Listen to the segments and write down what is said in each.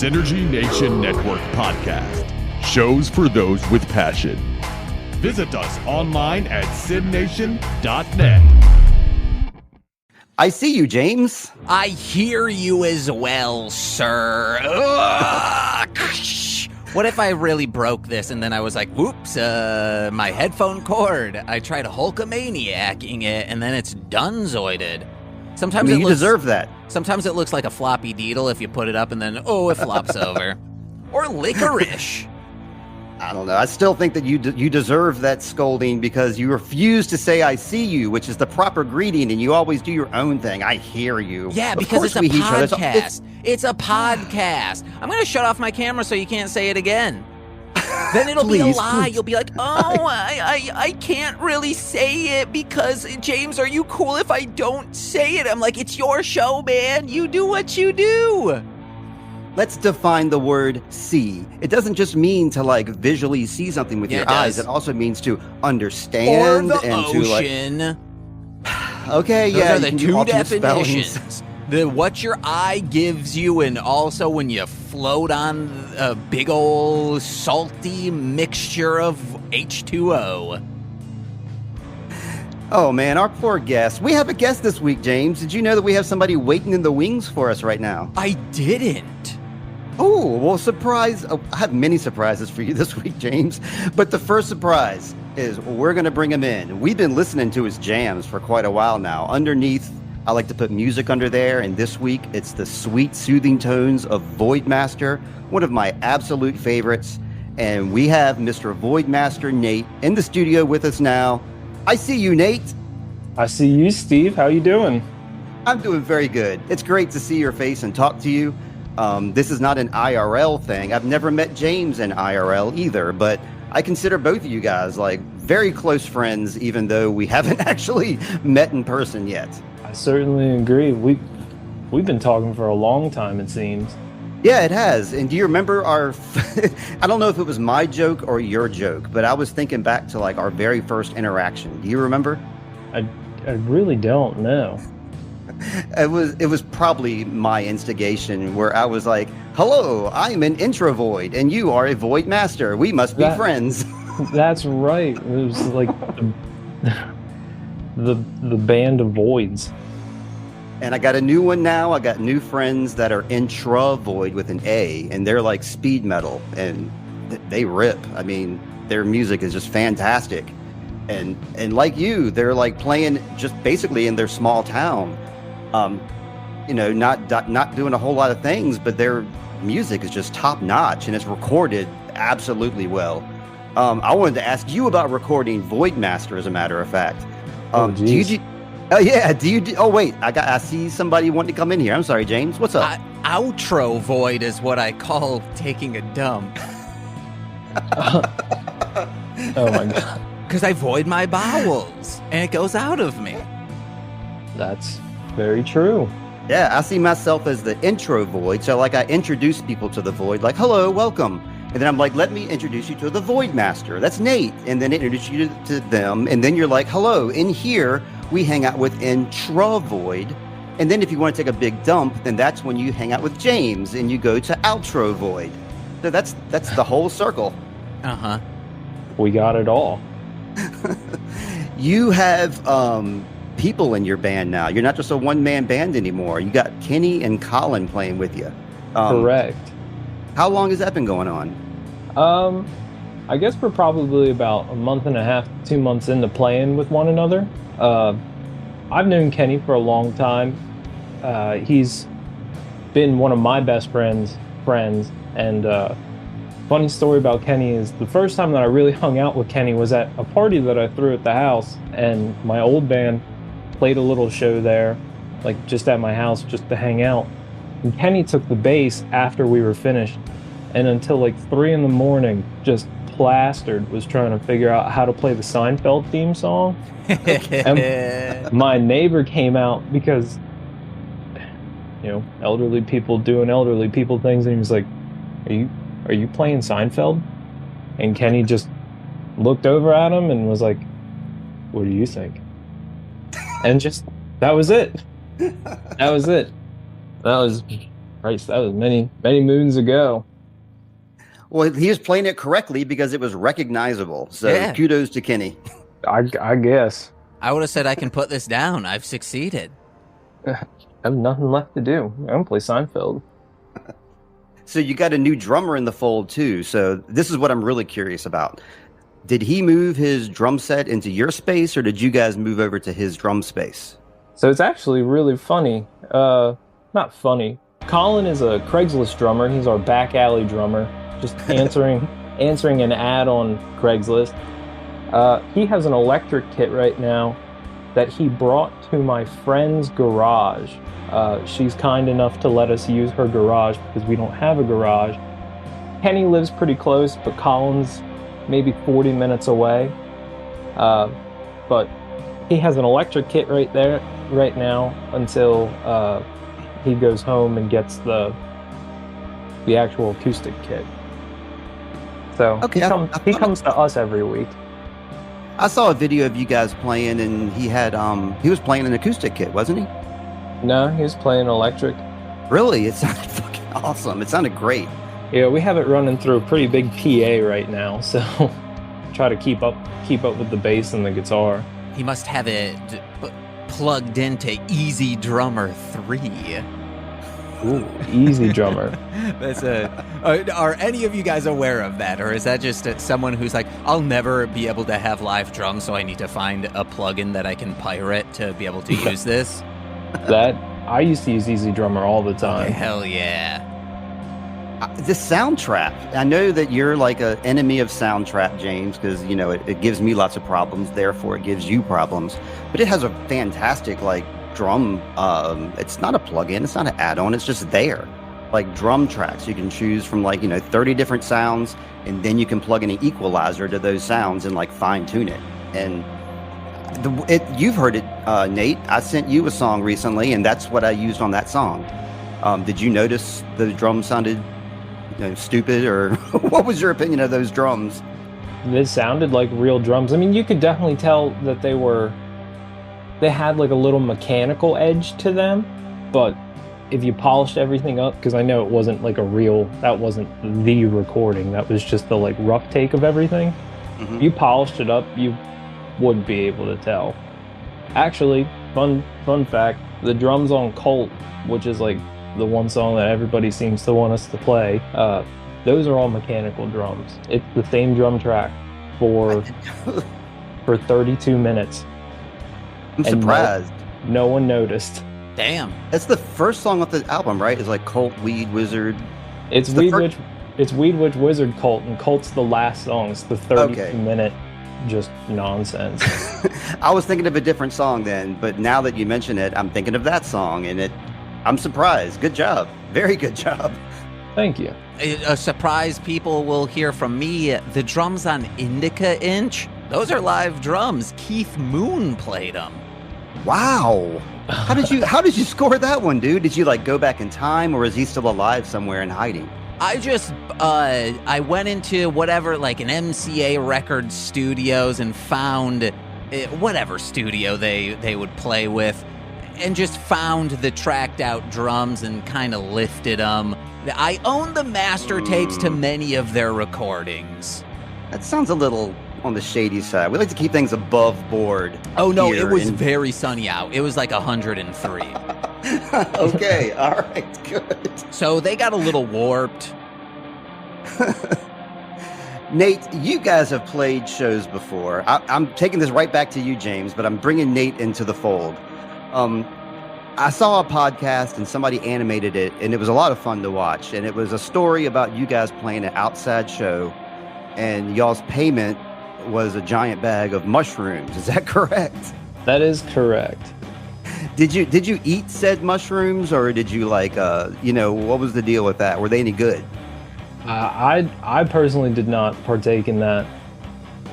Synergy Nation Network podcast. Shows for those with passion. Visit us online at sidnation.net. I see you, James. I hear you as well, sir. Ugh. What if I really broke this and then I was like, whoops, my headphone cord. I tried Hulkamaniacing it and then it's Dunzoided. Sometimes you deserve that. Sometimes it looks like a floppy deedle if you put it up and then, it flops over. Or licorice. I don't know. I still think that you deserve that scolding because you refuse to say "I see you," which is the proper greeting, and you always do your own thing. I hear you. Yeah, because it's a podcast. It's a podcast. I'm going to shut off my camera so you can't say it again. Then it'll be a lie. You'll be like, I can't really say it because, James, are you cool if I don't say it? I'm like, it's your show, man. You do what you do. Let's define the word see. It doesn't just mean to visually see something with your eyes. It also means to understand or the and ocean. to okay, those yeah, are the two definitions. What your eye gives you, and also when you float on a big old salty mixture of H2O. Oh man, our poor guest. We have a guest this week, James. Did you know that we have somebody waiting in the wings for us right now? I didn't. Oh, well, surprise. Oh, I have many surprises for you this week, James. But the first surprise is we're going to bring him in. We've been listening to his jams for quite a while now. Underneath, I like to put music under there. And this week, it's the sweet, soothing tones of Void Master, one of my absolute favorites. And we have Mr. Void Master Nate in the studio with us now. I see you, Nate. I see you, Steve. How you doing? I'm doing very good. It's great to see your face and talk to you. This is not an IRL thing. I've never met James in IRL either, but I consider both of you guys very close friends, even though we haven't actually met in person yet. I certainly agree. We've been talking for a long time, it seems. Yeah, it has. And do you remember our, I don't know if it was my joke or your joke, but I was thinking back to our very first interaction. Do you remember? I really don't know. It was probably my instigation where I was like, hello, I'm an intro void and you are a void master. We must be friends. That's right. It was like the band of voids. And I got a new one now. I got new friends that are intra void with an A, and they're like speed metal and they rip. I mean, their music is just fantastic. And like you, they're playing just basically in their small town. Not doing a whole lot of things, but their music is just top notch and it's recorded absolutely well. I wanted to ask you about recording Void Master, as a matter of fact. I see somebody wanting to come in here. I'm sorry, James. What's up? Outro void is what I call taking a dump. Oh my god. Because I void my bowels and it goes out of me. That's very true. Yeah, I see myself as the intro void. So I introduce people to the void, hello, welcome. And then I'm like, let me introduce you to the Void Master. That's Nate. And then introduce you to them. And then you're like, hello, in here, we hang out with Intra Void. And then if you want to take a big dump, then that's when you hang out with James and you go to Outro Void. So that's the whole circle. Uh-huh. We got it all. You have people in your band now. You're not just a one-man band anymore. You got Kenny and Colin playing with you. Correct. How long has that been going on? I guess we're probably about a month and a half, 2 months into playing with one another. I've known Kenny for a long time. He's been one of my best friends, and funny story about Kenny is the first time that I really hung out with Kenny was at a party that I threw at the house, and my old band played a little show there, just at my house, just to hang out. And Kenny took the bass after we were finished, and until 3 a.m, just plastered was trying to figure out how to play the Seinfeld theme song. And my neighbor came out because, elderly people doing elderly people things, and he was like, are you playing Seinfeld? And Kenny just looked over at him and was like, what do you think? And that was it. That was Christ, that was many moons ago. Well, he was playing it correctly because it was recognizable. So kudos to Kenny. I guess. I would have said I can put this down. I've succeeded. I have nothing left to do. I'm going to play Seinfeld. So you got a new drummer in the fold, too. So this is what I'm really curious about. Did he move his drum set into your space, or did you guys move over to his drum space? So it's actually really funny. Not funny. Colin is a Craigslist drummer. He's our back alley drummer. Just answering an ad on Craigslist. He has an electric kit right now that he brought to my friend's garage. She's kind enough to let us use her garage because we don't have a garage. Kenny lives pretty close, but Colin's maybe 40 minutes away. But he has an electric kit right now until he goes home and gets the actual acoustic kit. So okay, he comes to us every week. I saw a video of you guys playing, and he was playing an acoustic kit, wasn't he? No, he was playing electric. Really? It sounded fucking awesome. It sounded great. Yeah, we have it running through a pretty big PA right now, so try to keep up with the bass and the guitar. He must have it plugged into Easy Drummer 3. Ooh, Easy Drummer. That's are any of you guys aware of that, or is that just someone who's like, I'll never be able to have live drums, so I need to find a plugin that I can pirate to be able to use this? That I used to use Easy Drummer all the time. Okay, hell yeah. The sound trap. I know that you're like an enemy of sound trap, James, because it gives me lots of problems. Therefore, it gives you problems. But it has a fantastic drum. It's not a plug-in. It's not an add-on. It's just there. Like drum tracks, you can choose from 30 different sounds, and then you can plug in an equalizer to those sounds and fine tune it. And you've heard it, Nate. I sent you a song recently, and that's what I used on that song. Did you notice the drums sounded stupid, or what was your opinion of those drums? They sounded like real drums. I mean, you could definitely tell that they had a little mechanical edge to them, but if you polished everything up, because I know it wasn't that wasn't the recording, that was just the rough take of everything. Mm-hmm. If you polished it up, you would be able to tell. Actually, fun fact, the drums on Colt, which is the one song that everybody seems to want us to play, those are all mechanical drums. It's the same drum track for 32 minutes. I'm surprised. No one noticed. Damn. That's the first song off the album, right? It's Colt, Weed, Wizard. It's Weed Witch Wizard, Colt, and Colt's the last song. It's the 32-minute just nonsense. I was thinking of a different song then, but now that you mention it, I'm thinking of that song, and I'm surprised. Good job. Very good job. Thank you. A surprise people will hear from me. The drums on Indica Inch, those are live drums. Keith Moon played them. Wow. How did you score that one, dude? Did you go back in time, or is he still alive somewhere and hiding? I just I went into whatever an MCA Records studios and found whatever studio they would play with, and just found the tracked out drums and kind of lifted them. I own the master tapes to many of their recordings. That sounds a little on the shady side. We like to keep things above board. Oh no, it was very sunny out. It was 103. Okay, all right, good. So they got a little warped. Nate, you guys have played shows before. I'm taking this right back to you, James, but I'm bringing Nate into the fold. I saw a podcast and somebody animated it, and it was a lot of fun to watch. And it was a story about you guys playing an outside show, and y'all's payment was a giant bag of mushrooms. Is that correct? That is correct. Did you eat said mushrooms, or did you what was the deal with that? Were they any good? I personally did not partake in that.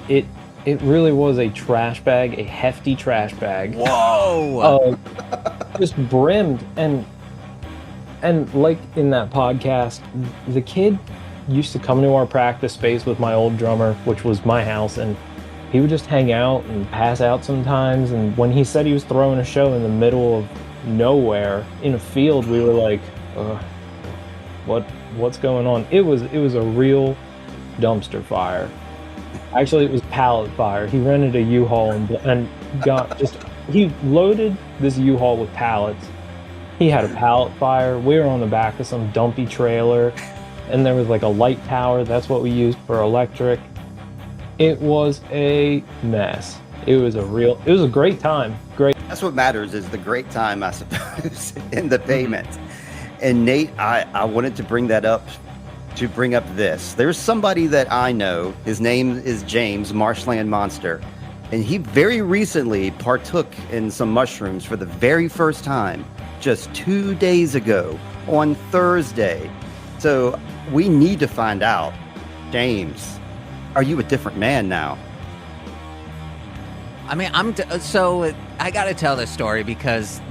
It really was a trash bag, a hefty trash bag. Whoa! Just brimmed, and like in that podcast, the kid used to come to our practice space with my old drummer, which was my house, and he would just hang out and pass out sometimes. And when he said he was throwing a show in the middle of nowhere in a field, we were like, what's going on? It was a real dumpster fire. Actually, it was pallet fire. He rented a U-Haul and he loaded this U-Haul with pallets. He had a pallet fire. We were on the back of some dumpy trailer, and there was like a light tower. That's what we used for electric. It was a mess. It was a great time. Great. That's what matters, is the great time, I suppose, in the payment. And Nate, I wanted to bring that up, to bring up this. There's somebody that I know. His name is James, Marshland Monster. And he very recently partook in some mushrooms for the very first time, just 2 days ago, on Thursday. So we need to find out, James, are you a different man now? I mean, so I got to tell this story because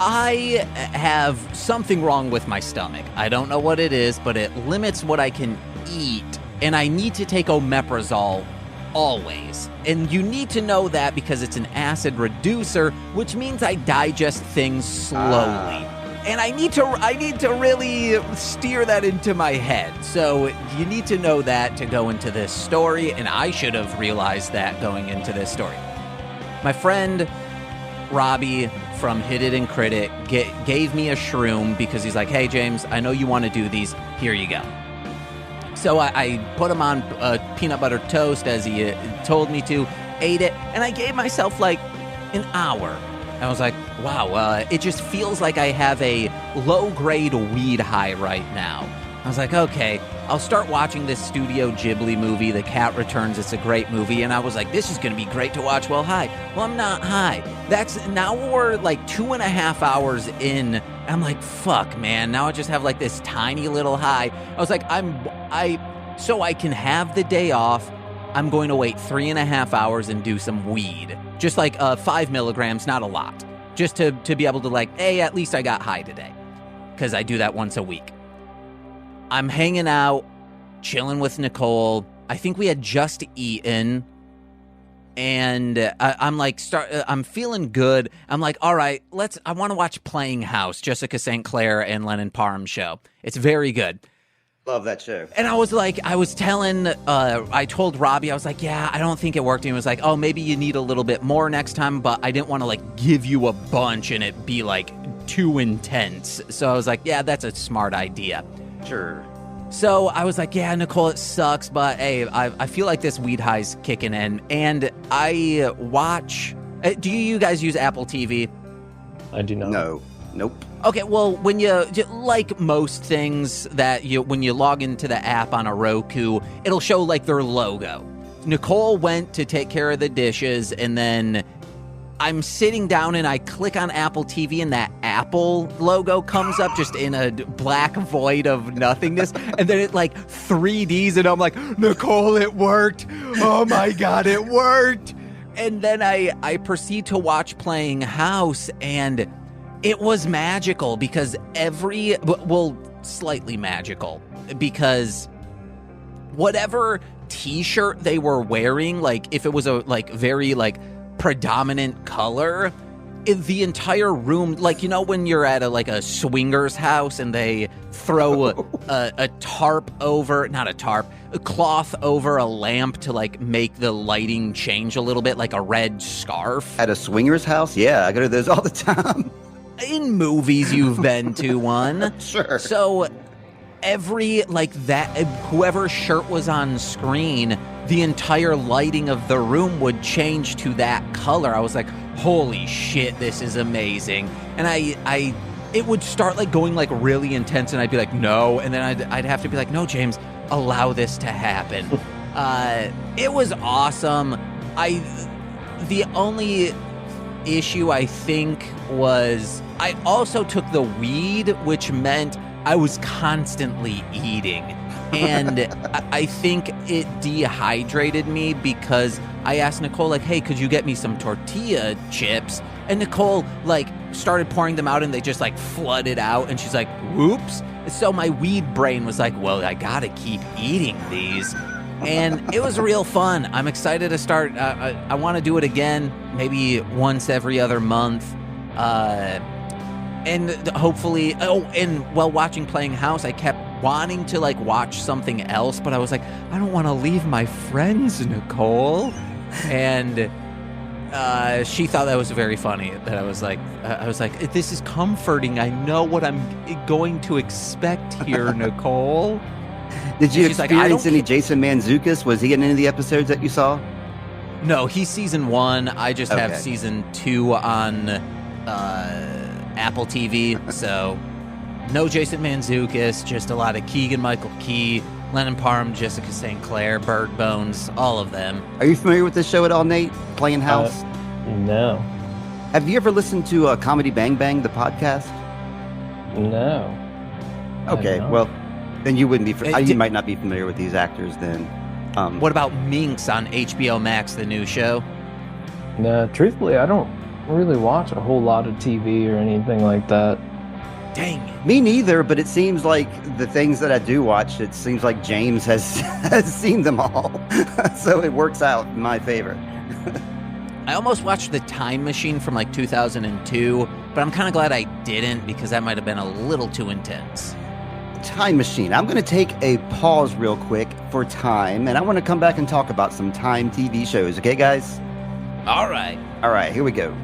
I have something wrong with my stomach. I don't know what it is, but it limits what I can eat, and I need to take omeprazole always. And you need to know that because it's an acid reducer, which means I digest things slowly. And I need to really steer that into my head. So you need to know that to go into this story, and I should have realized that going into this story. My friend Robbie from Hit It and Crit It gave me a shroom because he's like, hey, James, I know you want to do these. Here you go. So I put him on peanut butter toast as he told me to, ate it, and I gave myself like an hour. I was like, wow, it just feels like I have a low-grade weed high right now. I was like, okay, I'll start watching this Studio Ghibli movie, The Cat Returns. It's a great movie. And I was like, this is going to be great to watch while high. Well, I'm not high. Now we're like 2.5 hours in. I'm like, fuck, man. Now I just have like this tiny little high. I was like, so I can have the day off, I'm going to wait 3.5 hours and do some weed. Just like 5 milligrams, not a lot. Just to be able to like, hey, at least I got high today. Because I do that once a week. I'm hanging out, chilling with Nicole. I think we had just eaten. And I'm feeling good. I'm like, all right, I want to watch Playing House, Jessica St. Clair and Lennon Parham show. It's very good. Love that show. And I told Robbie, I was like, yeah, I don't think it worked. And he was like, oh, maybe you need a little bit more next time. But I didn't want to like give you a bunch and it be like too intense. So I was like, yeah, that's a smart idea. Sure. So I was like, yeah, Nicole, it sucks. But hey, I feel like this weed high's kicking in. And I watch. Do you guys use Apple TV? I do not. No. Nope. Okay, well, when like most things when you log into the app on a Roku, it'll show like their logo. Nicole went to take care of the dishes, and then I'm sitting down and I click on Apple TV and that Apple logo comes up just in a black void of nothingness. And then it like 3Ds and I'm like, Nicole, it worked. Oh my God, it worked. And then I proceed to watch Playing House, and it was magical because slightly magical because whatever t-shirt they were wearing, like if it was a like very like predominant color, the entire room, like, you know, when you're at a swinger's house and they throw a tarp over, not a tarp, a cloth over a lamp to like make the lighting change a little bit, like a red scarf. At a swinger's house? Yeah, I go to those all the time. In movies you've been to one. Sure. So whoever's shirt was on screen, the entire lighting of the room would change to that color. I was like, holy shit, this is amazing. And it would start like going like really intense, and I'd be like, no. And then I'd have to be like, no, James, allow this to happen. It was awesome. The only issue I think was I also took the weed, which meant I was constantly eating. And I think it dehydrated me because I asked Nicole, like, hey, could you get me some tortilla chips? And Nicole, like, started pouring them out and they just, like, flooded out. And she's like, whoops. So my weed brain was like, well, I gotta keep eating these. And it was real fun. I'm excited to start. I want to do it again, maybe once every other month. And hopefully, and while watching Playing House, I kept wanting to like watch something else, but I was like, I don't want to leave my friends, Nicole. And she thought that was very funny. That I was like, this is comforting. I know what I'm going to expect here, Nicole. Did you experience any Jason Mantzoukas? Was he in any of the episodes that you saw? No, he's season 1. I just have season 2 on Apple TV, so no Jason Mantzoukas, just a lot of Keegan-Michael Key, Lennon Parham, Jessica St. Clair, Bird Bones, all of them. Are you familiar with this show at all, Nate? Playing House? No. Have you ever listened to Comedy Bang Bang, the podcast? No. Okay, well, then you wouldn't be. You might not be familiar with these actors then. What about Minx on HBO Max, the new show? No, truthfully, I don't really watch a whole lot of TV or anything like that. Dang it. Me neither, but it seems like the things that I do watch, it seems like James has seen them all. So it works out in my favor. I almost watched The Time Machine from like 2002, but I'm kind of glad I didn't because that might have been a little too intense. Time Machine. I'm going to take a pause real quick for time, and I want to come back and talk about some Time TV shows. Okay, guys? All right. All right, here we go.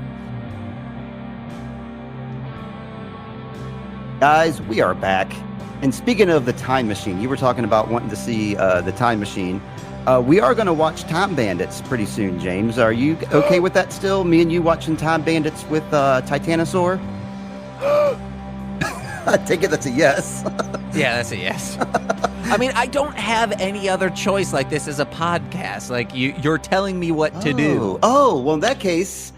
Guys, we are back. And speaking of the Time Machine, you were talking about wanting to see the Time Machine. We are going to watch Time Bandits pretty soon, James. Are you okay with that still? Me and you watching Time Bandits with Titanosaur? I take it that's a yes. Yeah, that's a yes. I mean, I don't have any other choice. Like, this is a podcast. Like, you're telling me what to do. Oh, well, in that case,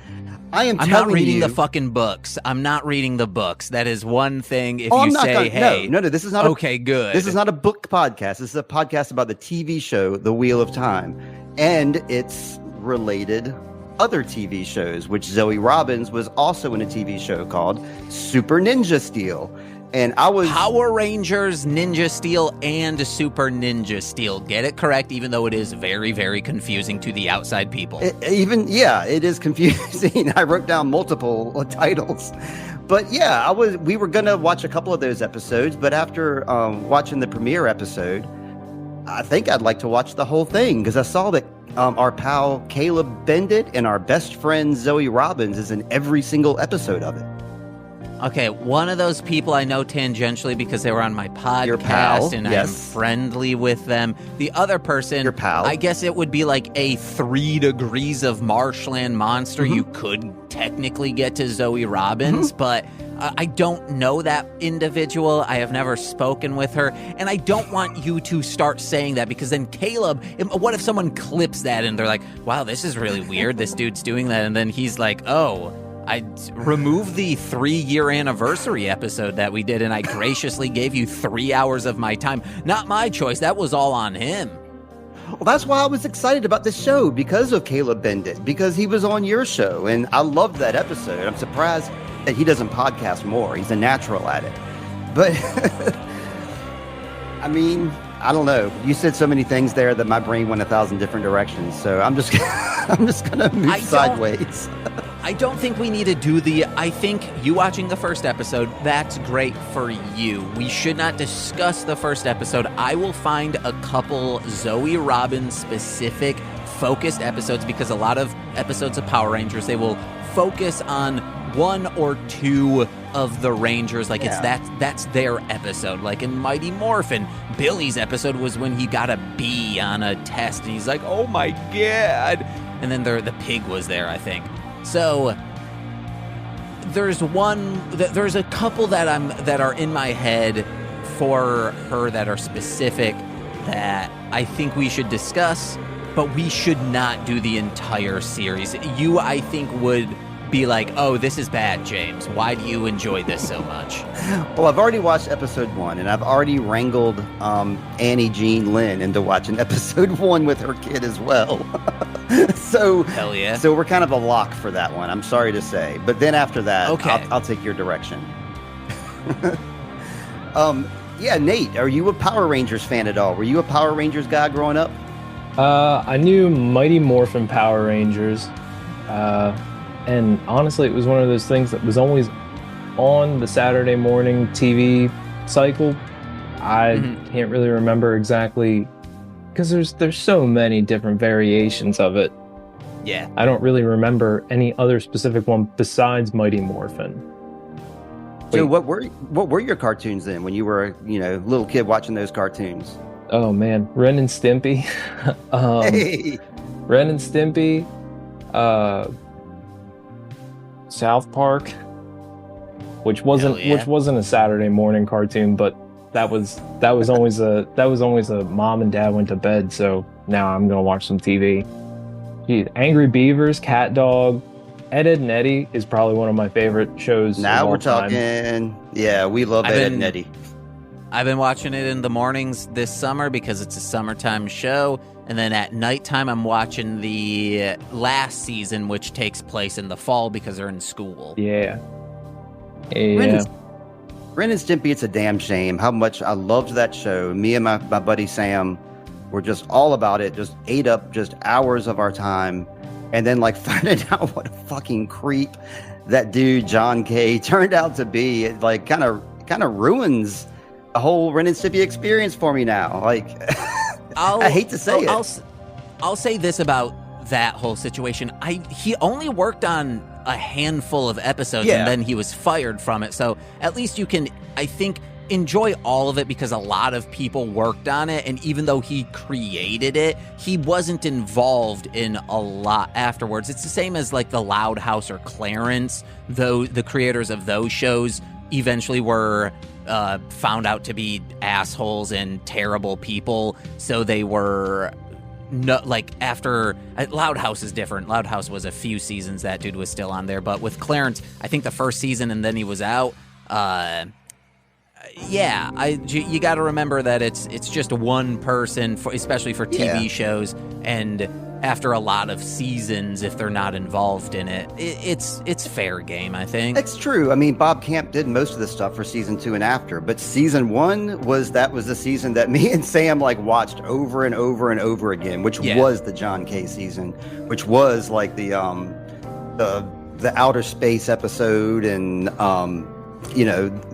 I'm not reading the fucking books. I'm not reading the books. That is one thing. If you say, hey, no, this is not okay, good. This is not a book podcast. This is a podcast about the TV show, The Wheel of Time, and its related other TV shows, which Zoe Robbins was also in a TV show called Super Ninja Steel. And I was Power Rangers, Ninja Steel, and Super Ninja Steel. Get it correct, even though it is very, very confusing to the outside people. It is confusing. I wrote down multiple titles. But yeah, we were going to watch a couple of those episodes, but after watching the premiere episode, I think I'd like to watch the whole thing because I saw that our pal Caleb Bendit and our best friend Zoe Robbins is in every single episode of it. Okay, one of those people I know tangentially because they were on my podcast, your pal, and yes. I'm friendly with them. The other person, your pal. I guess it would be like a 3 degrees of marshland monster. Mm-hmm. You could technically get to Zoe Robbins, but I don't know that individual. I have never spoken with her, and I don't want you to start saying that because then Caleb, what if someone clips that and they're like, wow, this is really weird, this dude's doing that, and then he's like, oh, I removed the 3-year anniversary episode that we did, and I graciously gave you 3 hours of my time. Not my choice. That was all on him. Well, that's why I was excited about this show, because of Caleb Bendit, because he was on your show, and I loved that episode. I'm surprised that he doesn't podcast more. He's a natural at it. But, I mean, I don't know. You said so many things there that my brain went 1,000 different directions, so I'm just going to move sideways. I don't think we need to do I think you watching the first episode, that's great for you. We should not discuss the first episode. I will find a couple Zoe Robbins specific focused episodes because a lot of episodes of Power Rangers, they will focus on 1 or 2 of the Rangers. Like that's their episode. Like in Mighty Morphin, Billy's episode was when he got a B on a test and he's like, oh my God. And then the pig was there, I think. So there's a couple that are in my head for her that are specific that I think we should discuss, but we should not do the entire series. You, I think, would be like, oh, this is bad, James. Why do you enjoy this so much? Well, I've already watched episode 1, and I've already wrangled Annie Jean Lynn into watching episode 1 with her kid as well. So, hell yeah. So we're kind of a lock for that one, I'm sorry to say. But then after that, okay. I'll take your direction. Yeah, Nate, are you a Power Rangers fan at all? Were you a Power Rangers guy growing up? I knew Mighty Morphin Power Rangers. And honestly, it was one of those things that was always on the Saturday morning TV cycle. I can't really remember exactly, because there's so many different variations of it. Yeah. I don't really remember any other specific one besides Mighty Morphin. So what were your cartoons then when you were a little kid watching those cartoons? Oh man, Ren and Stimpy. Hey. Ren and Stimpy, South Park, which wasn't a Saturday morning cartoon, but that was always a mom and dad went to bed, so now I'm gonna watch some TV. Geez, Angry Beavers, Cat Dog, Ed, Edd and Eddy is probably one of my favorite shows. Now we're time. talking. Yeah, we love Ed and Eddy. I've been watching it in the mornings this summer because it's a summertime show. And then at nighttime, I'm watching the last season, which takes place in the fall because they're in school. Yeah. Ren and Stimpy, it's a damn shame how much I loved that show. Me and my buddy Sam were just all about it, just ate up just hours of our time. And then finding out what a fucking creep that dude, John Kay, turned out to be, it kind of ruins the whole Ren and Stimpy experience for me now. I hate to say it. I'll say this about that whole situation. He only worked on a handful of episodes and then he was fired from it. So at least you can, I think, enjoy all of it because a lot of people worked on it. And even though he created it, he wasn't involved in a lot afterwards. It's the same as the Loud House or Clarence, though the creators of those shows eventually were found out to be assholes and terrible people, so they were after Loud House is different. Loud House was a few seasons that dude was still on there, but with Clarence, I think the first season and then he was out. You got to remember that it's just one person, especially for TV shows, and after a lot of seasons, if they're not involved in it, it's fair game, I think. It's true. I mean, Bob Camp did most of the stuff for season 2 and after, but season 1 was the season that me and Sam watched over and over and over again, which was the John Kay season, which was the outer space episode and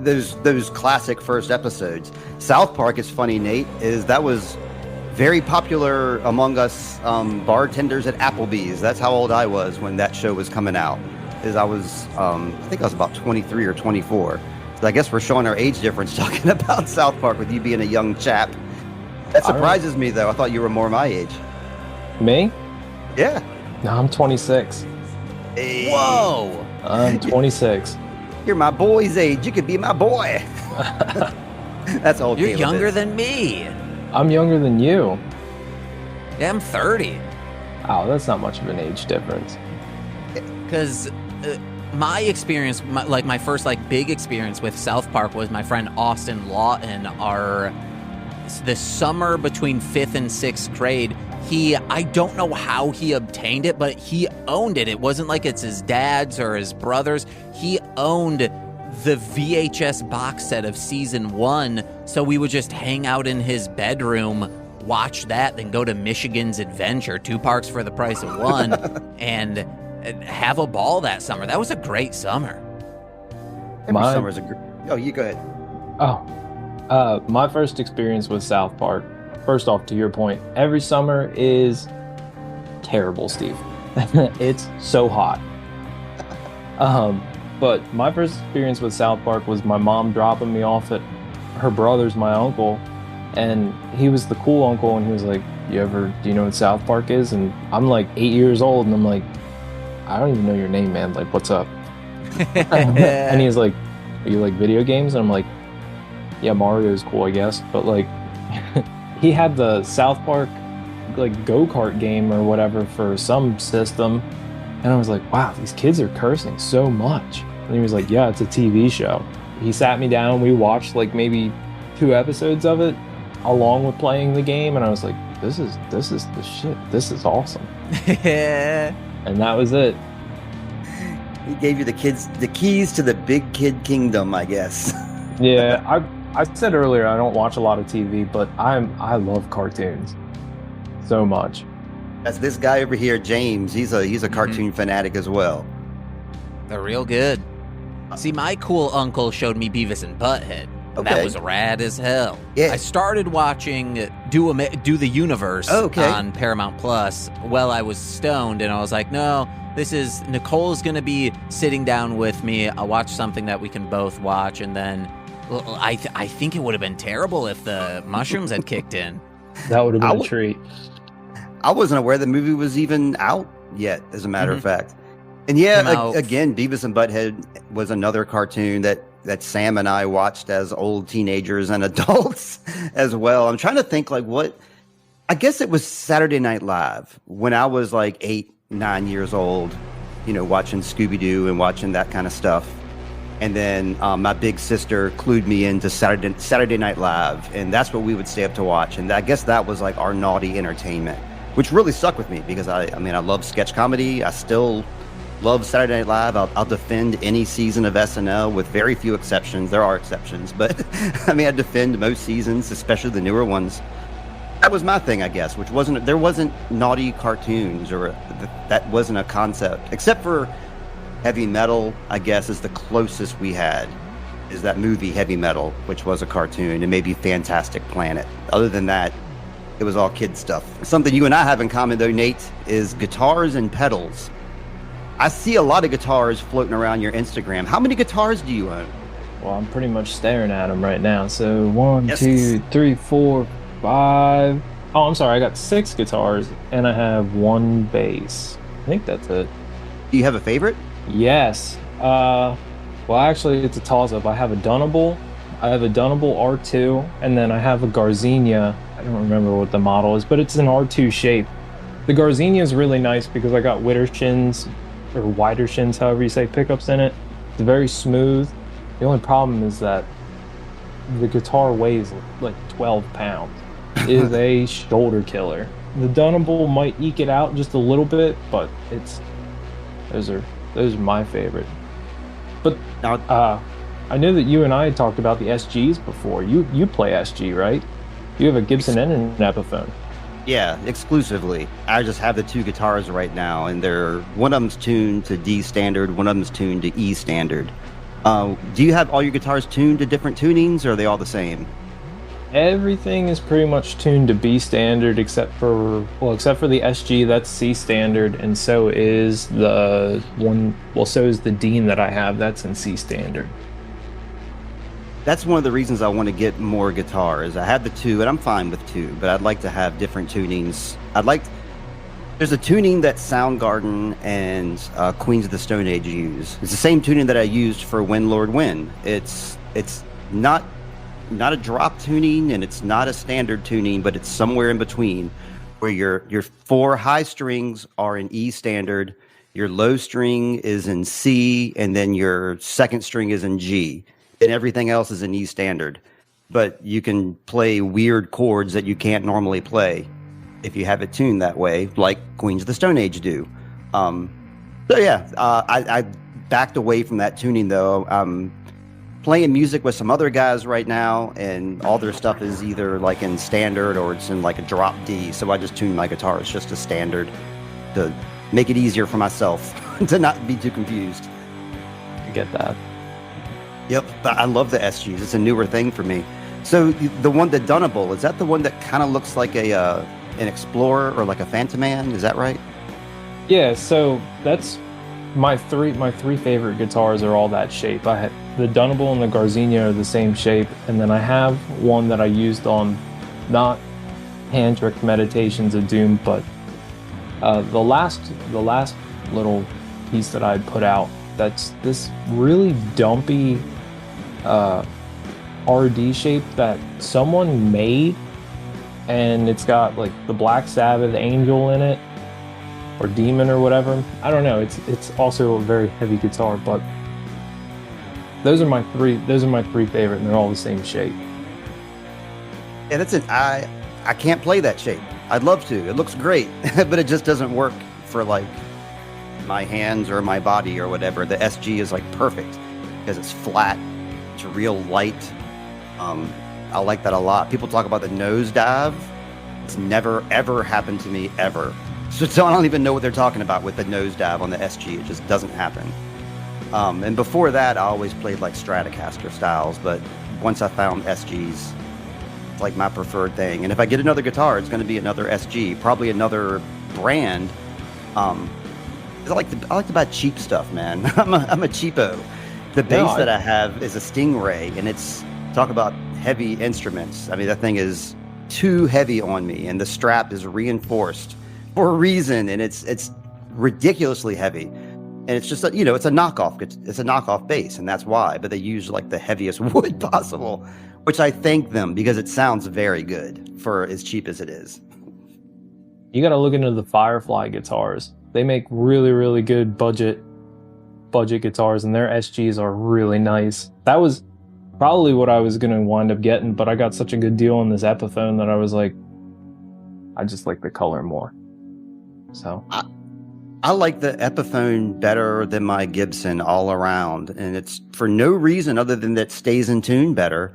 those classic first episodes. South Park is funny, Nate, that was very popular among us bartenders at Applebee's. That's how old I was when that show was coming out. I was, I think I was about 23 or 24. So I guess we're showing our age difference talking about South Park with you being a young chap. That surprises me, though. I thought you were more my age. Me? Yeah. No, I'm 26. Hey. Whoa! I'm 26. You're my boy's age. You could be my boy. That's old. You're younger than me. I'm younger than you. Yeah, I'm 30. Oh, that's not much of an age difference. Because my experience, my first big experience with South Park was my friend Austin Lawton. The summer between 5th and 6th grade, I don't know how he obtained it, but he owned it. It wasn't like it's his dad's or his brother's. He owned the VHS box set of season 1, so we would just hang out in his bedroom, watch that, then go to Michigan's Adventure, 2 parks for the price of 1, and have a ball that summer. That was a great summer. Every summer's a great... Oh, you go ahead. Oh, my first experience with South Park, first off, to your point, every summer is terrible, Steve. It's so hot. But my first experience with South Park was my mom dropping me off at her brother's, my uncle, and he was the cool uncle, and he was like, do you know what South Park is? And I'm 8 years old, and I'm like, I don't even know your name, man. What's up? And he's like, are you like video games? And I'm like, yeah, Mario's cool, I guess. But he had the South Park go-kart game or whatever for some system. And I was like, wow, these kids are cursing so much. And he was like, yeah, it's a TV show. He sat me down. We watched maybe 2 episodes of it along with playing the game. And I was like, this is the shit. This is awesome. And that was it. He gave you the keys to the big kid kingdom, I guess. Yeah, I said earlier I don't watch a lot of TV, but I love cartoons so much. That's this guy over here, James. He's a cartoon fanatic as well. They're real good. See, my cool uncle showed me Beavis and Butthead. Okay. That was rad as hell. Yeah. I started watching Do the Universe on Paramount Plus while I was stoned, and I was like, no, Nicole's going to be sitting down with me. I'll watch something that we can both watch, and then I think it would have been terrible if the mushrooms had kicked in. That would have been a treat. I wasn't aware the movie was even out yet, as a matter of fact. And yeah, again, Beavis and Butthead was another cartoon that Sam and I watched as old teenagers and adults as well. I'm trying to think I guess it was Saturday Night Live when I was like 8, 9 years old, watching Scooby-Doo and watching that kind of stuff. And then my big sister clued me into Saturday Night Live, and that's what we would stay up to watch. And I guess that was like our naughty entertainment, which really stuck with me because I love sketch comedy. I still love Saturday Night Live. I'll defend any season of SNL with very few exceptions. There are exceptions, but I defend most seasons, especially the newer ones. That was my thing, I guess, there wasn't naughty cartoons, or that wasn't a concept, except for Heavy Metal, I guess, is the closest we had, is that movie Heavy Metal, which was a cartoon, and maybe Fantastic Planet. Other than that, it was all kid stuff. Something you and I have in common, though, Nate, is guitars and pedals. I see a lot of guitars floating around your Instagram. How many guitars do you own? Well, I'm pretty much staring at them right now. So 1, 2, 3, 4, 5. Oh, I'm sorry. I got 6 guitars, and I have 1 bass. I think that's it. Do you have a favorite? Yes. Well, actually, it's a toss-up. I have a Dunnable R2, and then I have a Gardenia. I don't remember what the model is, but it's an R2 shape. The Gardenia is really nice because I got wider shins, however you say, pickups in it. It's very smooth. The only problem is that the guitar weighs like 12 pounds. It is a shoulder killer. The Dunnable might eke it out just a little bit, but those are my favorite. But I know that you and I had talked about the SGs before. You play SG, right? You have a Gibson and an Epiphone. Yeah, exclusively. I just have the 2 guitars right now, and one of them's tuned to D standard, one of them's tuned to E standard. Do you have all your guitars tuned to different tunings, or are they all the same? Everything is pretty much tuned to B standard except for the SG, that's C standard, and so is the Dean that I have, that's in C standard. That's one of the reasons I want to get more guitars. I have the 2, and I'm fine with 2, but I'd like to have different tunings. There's a tuning that Soundgarden and Queens of the Stone Age use. It's the same tuning that I used for When Lord When. It's not a drop tuning, and it's not a standard tuning, but it's somewhere in between, where your 4 high strings are in E standard, your low string is in C, and then your second string is in G, and everything else is in E standard. But you can play weird chords that you can't normally play if you have it tuned that way, like Queens of the Stone Age do. I backed away from that tuning, though. I'm playing music with some other guys right now, and all their stuff is either like in standard or it's in like a drop D. So I just tune my guitars just to standard to make it easier for myself to not be too confused. I get that. Yep, but I love the SGs. It's a newer thing for me. So the Dunnable, is that the one that kind of looks like an Explorer or like a Phantom Man? Is that right? Yeah, so that's my three favorite guitars are all that shape. I had the Dunnable and the Gardenia are the same shape, and then I have one that I used on not Handrick Meditations of Doom, but the last little piece that I put out, that's this really dumpy RD shape that someone made, and it's got like the Black Sabbath angel in it, or demon or whatever. I don't know. It's also a very heavy guitar, but those are my three favorite, and they're all the same shape. Yeah, I can't play that shape. I'd love to. It looks great, but it just doesn't work for like my hands or my body or whatever. The SG is like perfect because it's flat. It's real light. I like that a lot. People talk about the nosedive. It's never ever happened to me ever. So I don't even know what they're talking about with the nosedive on the SG. It just doesn't happen. And before that, I always played like Stratocaster styles, but once I found SGs, it's like my preferred thing. And if I get another guitar, it's going to be another SG, probably another brand. I like to buy cheap stuff, man. I'm a cheapo. The bass that I have is a Stingray, and it's, talk about heavy instruments. I mean, that thing is too heavy on me, and the strap is reinforced for a reason, and it's ridiculously heavy. And it's just, it's a knockoff. It's a knockoff bass, and that's why. But they use like the heaviest wood possible, which I thank them because it sounds very good for as cheap as it is. You got to look into the Firefly guitars. They make really, really good budget guitars, and their SGs are really nice. That was probably what I was going to wind up getting, but I got such a good deal on this Epiphone that I was like, I just like the color more. So I like the Epiphone better than my Gibson all around, and it's for no reason other than that it stays in tune better,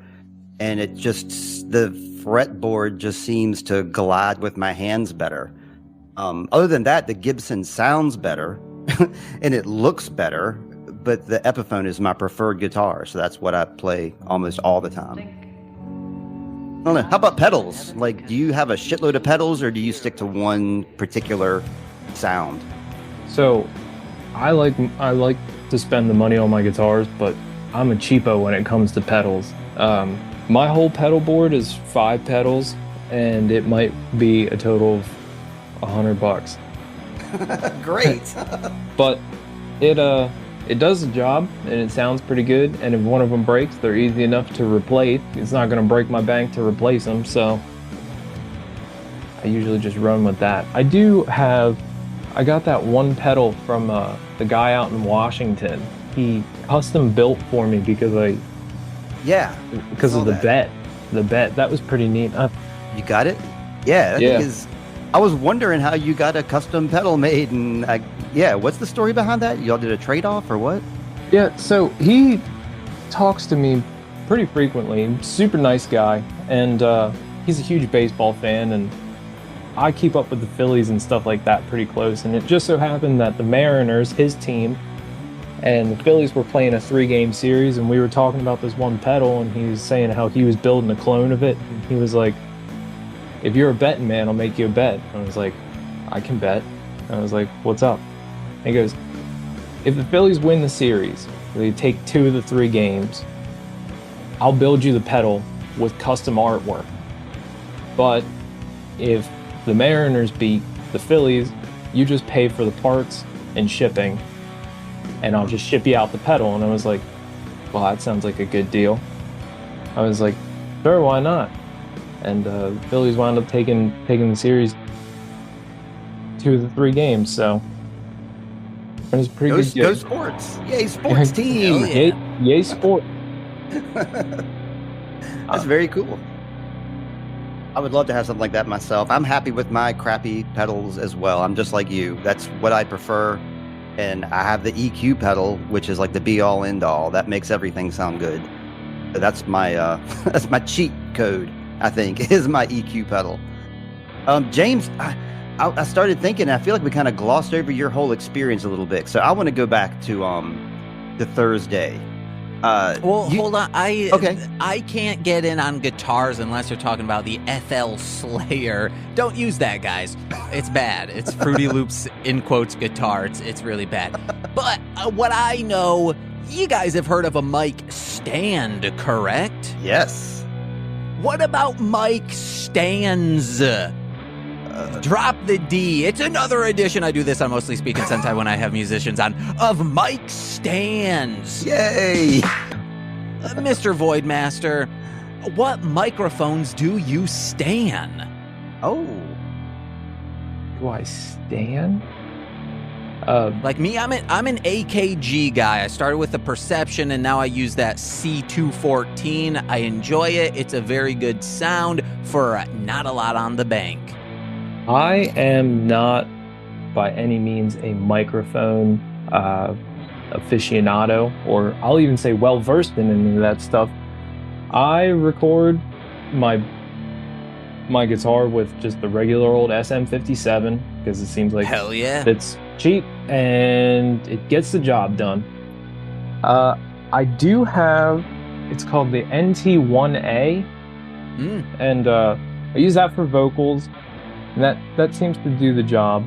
and it just, the fretboard just seems to glide with my hands better. Other than that, the Gibson sounds better and it looks better, but the Epiphone is my preferred guitar, so that's what I play almost all the time. I don't know. How about pedals? Like, do you have a shitload of pedals, or do you stick to one particular sound? So, I like to spend the money on my guitars, but I'm a cheapo when it comes to pedals. My whole pedal board is 5 pedals, and it might be a total of $100. Great. But it does the job, and it sounds pretty good, and if one of them breaks, they're easy enough to replace. It's not going to break my bank to replace them, so I usually just run with that. I got that one pedal from the guy out in Washington. He custom built for me because of the bet. The bet, that was pretty neat. You got it? Yeah. I was wondering how you got a custom pedal made, and what's the story behind that? Y'all did a trade-off or what? Yeah, so he talks to me pretty frequently. Super nice guy, and he's a huge baseball fan, and I keep up with the Phillies and stuff like that pretty close. And it just so happened that the Mariners, his team, and the Phillies were playing a 3-game series, and we were talking about this one pedal, and he was saying how he was building a clone of it. And he was like, if you're a betting man, I'll make you a bet. And I was like, I can bet. And I was like, what's up? And he goes, if the Phillies win the series, they take 2 of the 3 games, I'll build you the pedal with custom artwork. But if the Mariners beat the Phillies, you just pay for the parts and shipping, and I'll just ship you out the pedal. And I was like, well, that sounds like a good deal. I was like, sure, why not? And the Phillies wound up taking the series 2 of the 3 games, so it was pretty good. Go Sports! Yay, sports team! Yay, sport! That's very cool. I would love to have something like that myself. I'm happy with my crappy pedals as well. I'm just like you. That's what I prefer. And I have the EQ pedal, which is like the be-all, end-all. That makes everything sound good. That's my that's my cheat code, I think, is my EQ pedal. James, I started thinking, I feel like we kind of glossed over your whole experience a little bit. So I want to go back to the Thursday. Hold on. I can't get in on guitars unless you're talking about the FL Slayer. Don't use that, guys. It's bad. It's Fruity Loops in quotes guitar. It's really bad. But what I know, you guys have heard of a mic stand, correct? Yes. What about mic stands? Drop the D. It's another edition. I do this on Mostly Speaking Sentai when I have musicians on, of mic stands. Yay! Mr. Void Master, what microphones do you stan? Oh. Do I stan? Like me, I'm an AKG guy. I started with the Perception, and now I use that C214. I enjoy it. It's a very good sound for not a lot on the bank. I am not by any means a microphone aficionado, or I'll even say well-versed in any of that stuff. I record my guitar with just the regular old SM57 because it seems like hell yeah, it's cheap and it gets the job done. I do have, it's called the NT1A, and I use that for vocals, and that seems to do the job.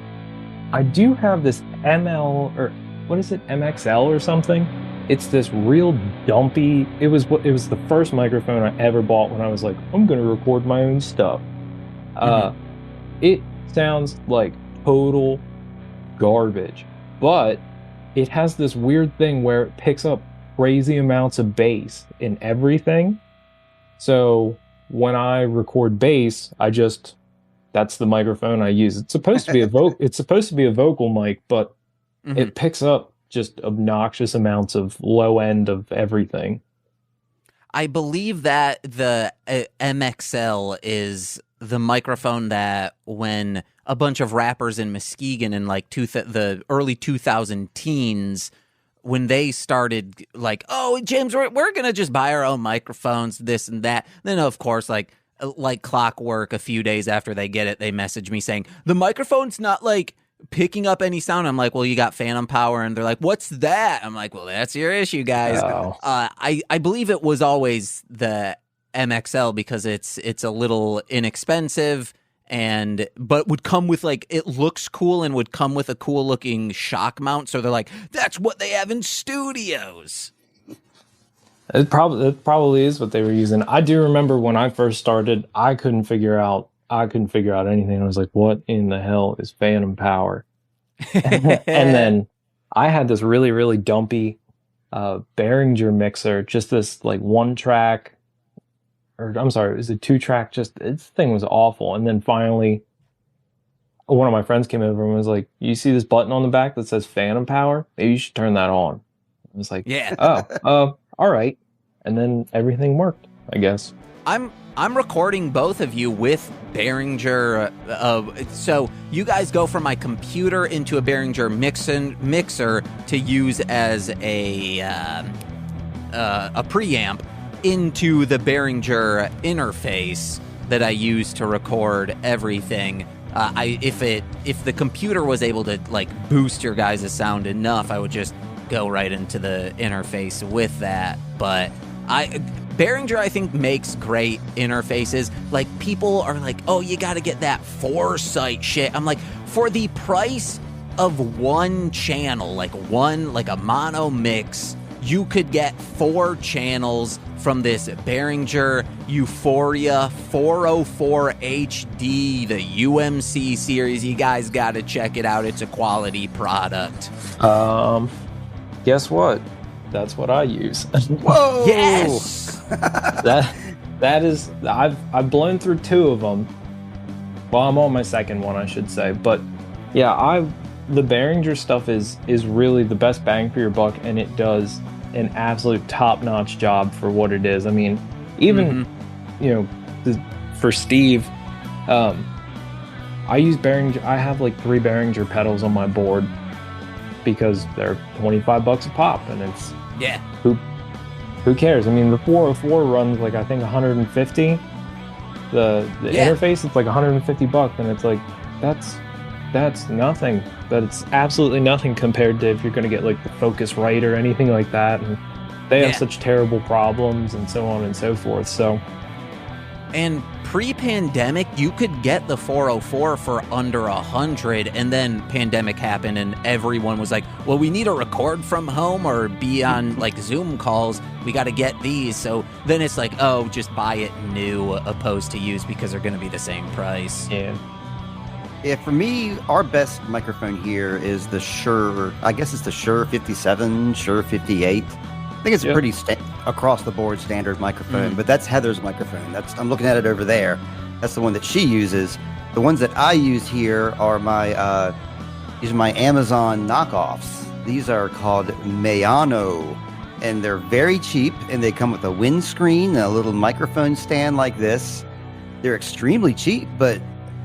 I do have this ML, or what is it, MXL or something? It's this real dumpy, it was the first microphone I ever bought when I was like, I'm going to record my own stuff. It sounds like total garbage, but it has this weird thing where it picks up crazy amounts of bass in everything. So when I record bass, that's the microphone I use. It's supposed to be a vocal mic, but it picks up just obnoxious amounts of low end of everything. I believe that the MXL is the microphone that when a bunch of rappers in Muskegon in like the early 2000 teens, when they started like, oh, James, we're going to just buy our own microphones, this and that. Then, of course, like clockwork, a few days after they get it, they message me saying, the microphone's not like picking up any sound. I'm like, well, you got phantom power. And they're like, what's that? I'm like, well, that's your issue, guys. Oh. I believe it was always the MXL because it's a little inexpensive but would come with like, it looks cool and would come with a cool looking shock mount. So they're like, that's what they have in studios. It probably is what they were using. I do remember when I first started, I couldn't figure out anything. I was like, what in the hell is phantom power? And then I had this really, really dumpy Behringer mixer, just this like one track, or I'm sorry, it was a 2-track, this thing was awful. And then finally, one of my friends came over and was like, you see this button on the back that says phantom power? Maybe you should turn that on. I was like, yeah. All right. And then everything worked, I guess. I'm recording both of you with Behringer. So you guys go from my computer into a Behringer mixer to use as a preamp into the Behringer interface that I use to record everything. If the computer was able to like boost your guys' sound enough, I would just go right into the interface with that. But Behringer, I think, makes great interfaces. Like, people are like, oh, you got to get that Foresight shit. I'm like, for the price of one channel, like a mono mix, you could get 4 channels from this Behringer Euphoria 404 HD, the UMC series. You guys got to check it out. It's a quality product. Guess what? That's what I use. Whoa! Yes. that is, I've blown through 2 of them. Well, I'm on my second one, I should say. But yeah, the Behringer stuff is really the best bang for your buck, and it does an absolute top-notch job for what it is. I mean, even for Steve, I use Behringer. I have like 3 Behringer pedals on my board because they're $25 a pop, and it's who cares? I mean, the 404 runs like I think 150. The interface, it's like $150, and it's like that's nothing. But it's absolutely nothing compared to if you're going to get like the Focusrite or anything like that, and they have such terrible problems and so on and so forth. So, and pre-pandemic, you could get the 404 for under $100, and then pandemic happened, and everyone was like, "Well, we need to record from home or be on like Zoom calls. We got to get these." So then it's like, "Oh, just buy it new opposed to used because they're going to be the same price." Yeah. Yeah, for me, our best microphone here is the Shure. I guess it's the Shure 57, Shure 58. I think it's a pretty across the board standard microphone, but that's Heather's microphone. I'm looking at it over there. That's the one that she uses. The ones that I use here are my Amazon knockoffs. These are called Mayano, and they're very cheap, and they come with a windscreen, a little microphone stand like this. They're extremely cheap, but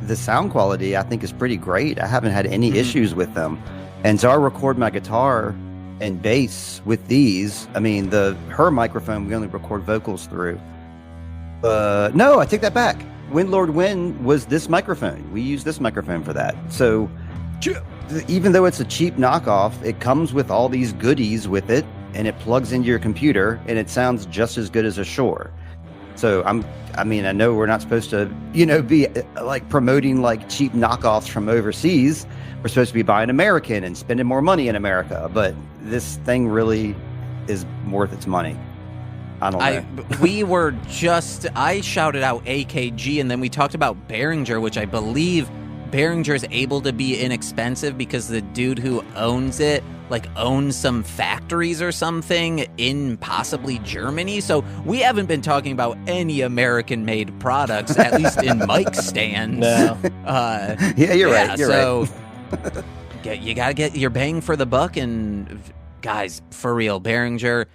the sound quality I think is pretty great. I haven't had any issues with them. And so I record my guitar and bass with these. I mean, her microphone we only record vocals through. No, I take that back. Windlord Wind was this microphone. We use this microphone for that. So even though it's a cheap knockoff, it comes with all these goodies with it. and it plugs into your computer, and it sounds just as good as a Shure. So I know we're not supposed to, be like promoting like cheap knockoffs from overseas. We're supposed to be buying American and spending more money in America, but this thing really is worth its money. I don't know. I shouted out AKG, and then we talked about Behringer, which I believe Behringer is able to be inexpensive because the dude who owns it owns some factories or something in possibly Germany. So we haven't been talking about any American-made products, at least in mic stands. No. Yeah, you're right. You're right. You gotta get your bang for the buck, and guys, for real, Behringer.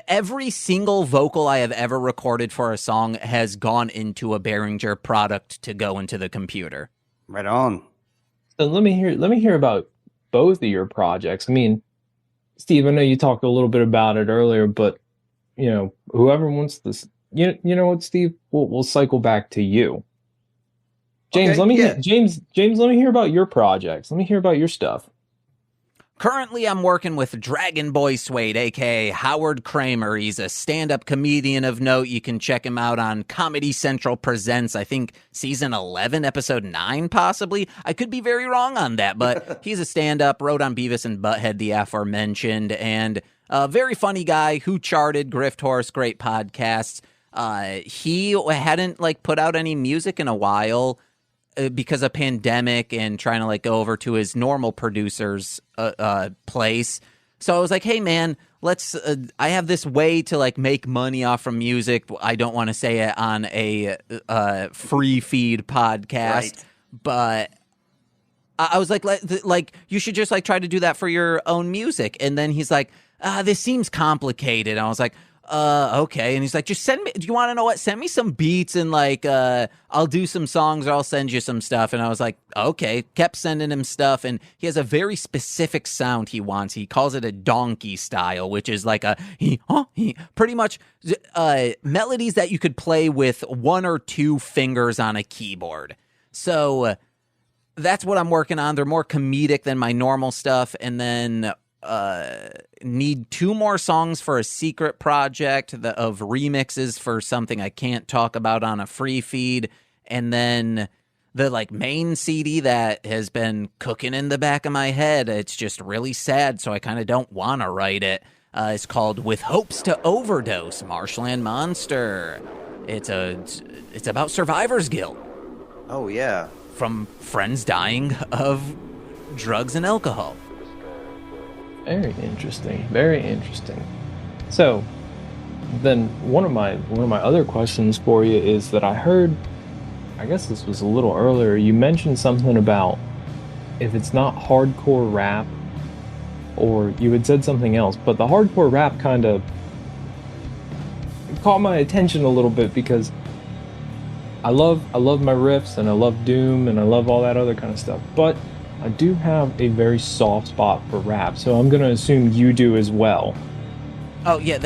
Every single vocal I have ever recorded for a song has gone into a Behringer product to go into the computer. Right on. So let me hear about both of your projects. I mean, Steve, I know you talked a little bit about it earlier, but whoever wants this, you know what, Steve, we'll cycle back to you. James, okay, James, let me hear about your projects. Let me hear about your stuff. Currently, I'm working with Dragon Boy Suede, a.k.a. Howard Kramer. He's a stand-up comedian of note. You can check him out on Comedy Central Presents, I think, Season 11, Episode 9, possibly. I could be very wrong on that, but he's a stand-up, wrote on Beavis and Butthead, the aforementioned, and a very funny guy who charted Grift Horse, great podcasts. He hadn't, put out any music in a while, because of pandemic and trying to go over to his normal producer's place. So I was like, hey man, let's I have this way to make money off from music. I don't want to say it on a free feed podcast, right. But I was like you should just try to do that for your own music. And then he's like, this seems complicated. And I was like, okay. And he's like, just send me, do you want to know what? Send me some beats and I'll do some songs or I'll send you some stuff. And I was like, okay, kept sending him stuff. And he has a very specific sound he wants. He calls it a donkey style, which is pretty much melodies that you could play with one or two fingers on a keyboard. So that's what I'm working on. They're more comedic than my normal stuff. And then need 2 more songs for a secret project of remixes for something I can't talk about on a free feed, and then the main CD that has been cooking in the back of my head. It's just really sad, so I kind of don't want to write it. It's called With Hopes to Overdose, Marshland Monster. It's about survivor's guilt. Oh yeah, from friends dying of drugs and alcohol. Very interesting. Very interesting. So, then one of my other questions for you is that I heard, I guess this was a little earlier, you mentioned something about if it's not hardcore rap, or you had said something else, but the hardcore rap kind of caught my attention a little bit because I love my riffs and I love doom and I love all that other kind of stuff, but I do have a very soft spot for rap, so I'm going to assume you do as well. Oh, yeah,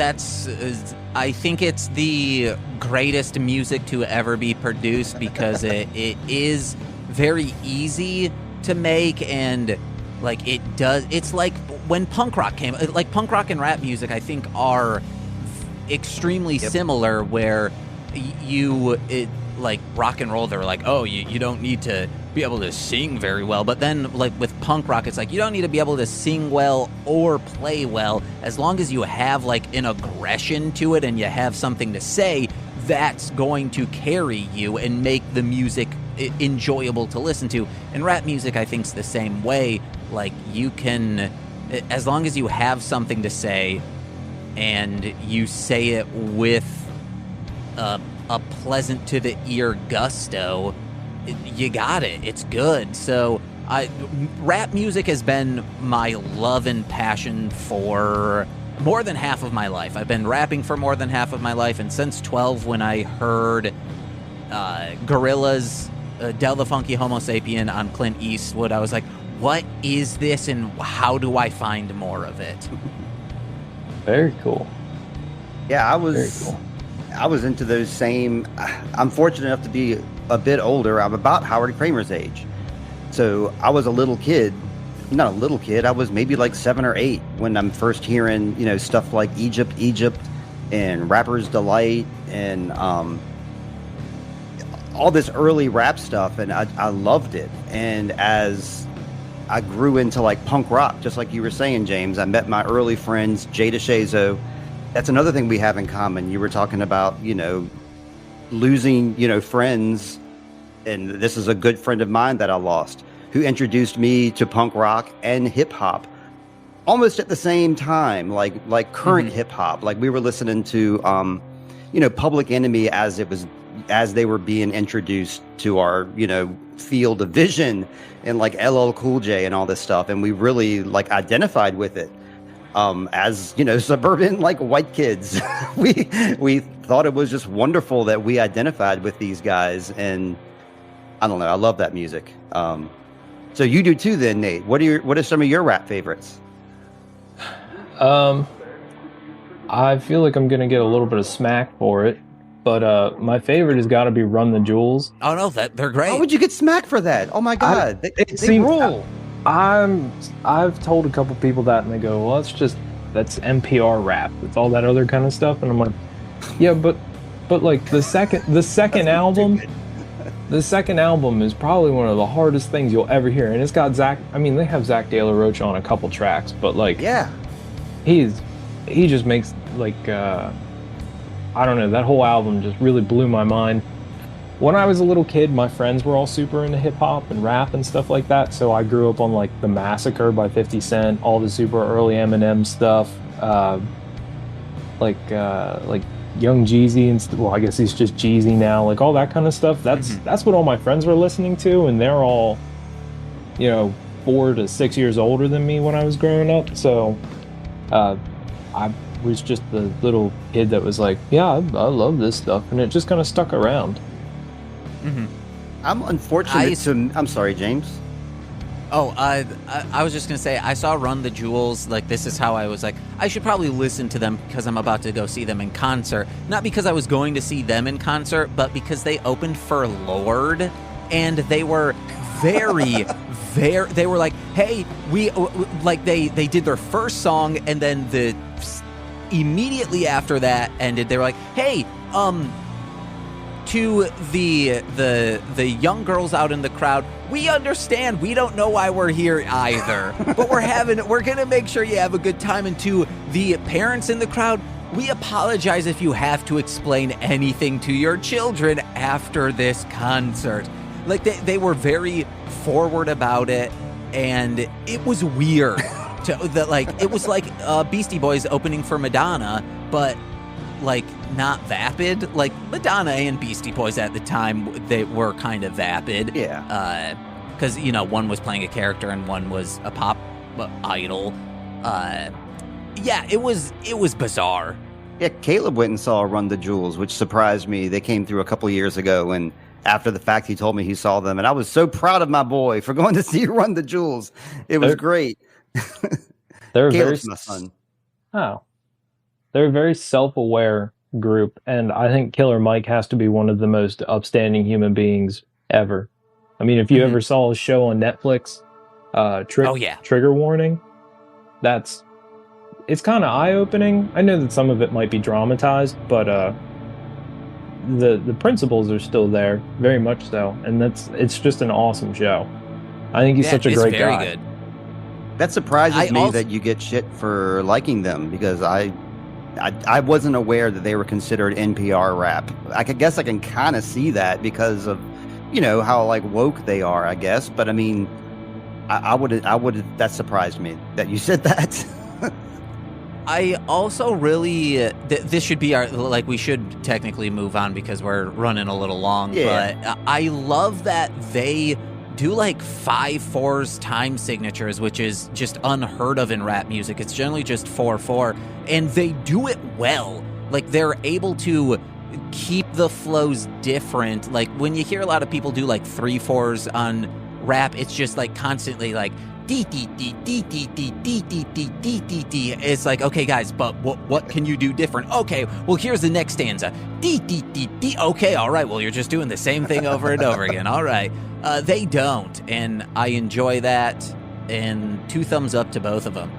I think it's the greatest music to ever be produced because it is very easy to make, and it's like when punk rock came, punk rock and rap music I think are extremely similar, where rock and roll, they're you don't need to be able to sing very well, but then with punk rock it's you don't need to be able to sing well or play well, as long as you have an aggression to it and you have something to say, that's going to carry you and make the music enjoyable to listen to. And rap music I think's the same way. You can, as long as you have something to say and you say it with a pleasant to the ear gusto, you got it. It's good. So rap music has been my love and passion for more than half of my life. I've been rapping for more than half of my life, and since 12, when I heard Gorillaz, Del the Funky Homo Sapien on Clint Eastwood, I was like, what is this and how do I find more of it? Very cool. Yeah, I Very cool. I was into those same. I'm fortunate enough to be a bit older. I'm about Howard Kramer's age. So I was a little kid not a little kid. I was maybe like 7 or 8 when I'm first hearing, stuff like Egypt, and Rapper's Delight, and all this early rap stuff, and I loved it. And as I grew into like punk rock, just like you were saying, James, I met my early friends, Jada Shazo. That's another thing we have in common. You were talking about, losing, friends, and this is a good friend of mine that I lost, who introduced me to punk rock and hip hop almost at the same time, like current hip hop. Like we were listening to, Public Enemy as they were being introduced to our, field of vision, and like LL Cool J and all this stuff. And we really like identified with it. As suburban like white kids, we thought it was just wonderful that we identified with these guys, and I don't know, I love that music. So you do too, then, Nate. What are some of your rap favorites? I feel like I'm gonna get a little bit of smack for it, but my favorite has got to be Run the Jewels. Oh no, they're great. How would you get smacked for that? Oh my God, they rule. I've told a couple people that, and they go, "Well, that's NPR rap. It's all that other kind of stuff." And I'm like, "Yeah, but like the second album, the second album is probably one of the hardest things you'll ever hear, and it's got Zach. I mean, they have Zach De La Rocha on a couple tracks, but like, yeah, he just makes like I don't know. That whole album just really blew my mind. When I was a little kid, my friends were all super into hip-hop and rap and stuff like that, so I grew up on like The Massacre by 50 Cent, all the super early Eminem stuff, like Young Jeezy, and well, I guess he's just Jeezy now, like all that kind of stuff. That's what all my friends were listening to, and they're all, 4 to 6 years older than me when I was growing up, so I was just the little kid that was like, yeah, I love this stuff, and it just kind of stuck around. I'm unfortunate I'm sorry, James. Oh, I was just going to say, I saw Run the Jewels. Like, this is how I was like, I should probably listen to them because I'm about to go see them in concert. Not because I was going to see them in concert, but because they opened for Lorde, and they were very, they were like, hey, they did their first song, and then immediately after that ended, they were like, hey, to the young girls out in the crowd, we understand, we don't know why we're here either, but we're gonna make sure you have a good time. And to the parents in the crowd, we apologize if you have to explain anything to your children after this concert. Like, they were very forward about it, and it was weird. It was like Beastie Boys opening for Madonna, but like not vapid. Like Madonna and Beastie Boys at the time, they were kind of vapid. Yeah. Because one was playing a character and one was a pop idol. Yeah, it was bizarre. Yeah, Caleb went and saw Run the Jewels, which surprised me. They came through a couple years ago, and after the fact, he told me he saw them, and I was so proud of my boy for going to see Run the Jewels. It was great. Caleb's my son. Oh. They're a very self-aware group, and I think Killer Mike has to be one of the most upstanding human beings ever. I mean, if you ever saw a show on Netflix, Trigger Warning, it's kind of eye-opening. I know that some of it might be dramatized, but the principles are still there, very much so, and it's just an awesome show. I think he's such a great guy. Very good. That surprises me that you get shit for liking them, because I wasn't aware that they were considered NPR rap. I guess I can kind of see that because of, how like woke they are, I guess. But I mean, I would that surprised me that you said that. I also really, this should be we should technically move on because we're running a little long. Yeah. But I love that they do like 5/4 time signatures, which is just unheard of in rap music. It's generally just 4/4, and they do it well. Like, they're able to keep the flows different. Like, when you hear a lot of people do like 3/4 on rap, it's just like constantly like dee dee dee dee dee dee dee dee dee dee dee dee. It's like, okay guys, but what can you do different? Okay, well here's the next stanza. Dee dee dee dee. Okay, all right, well you're just doing the same thing over and over again. All right. They don't, and I enjoy that. and 2 thumbs up to both of them.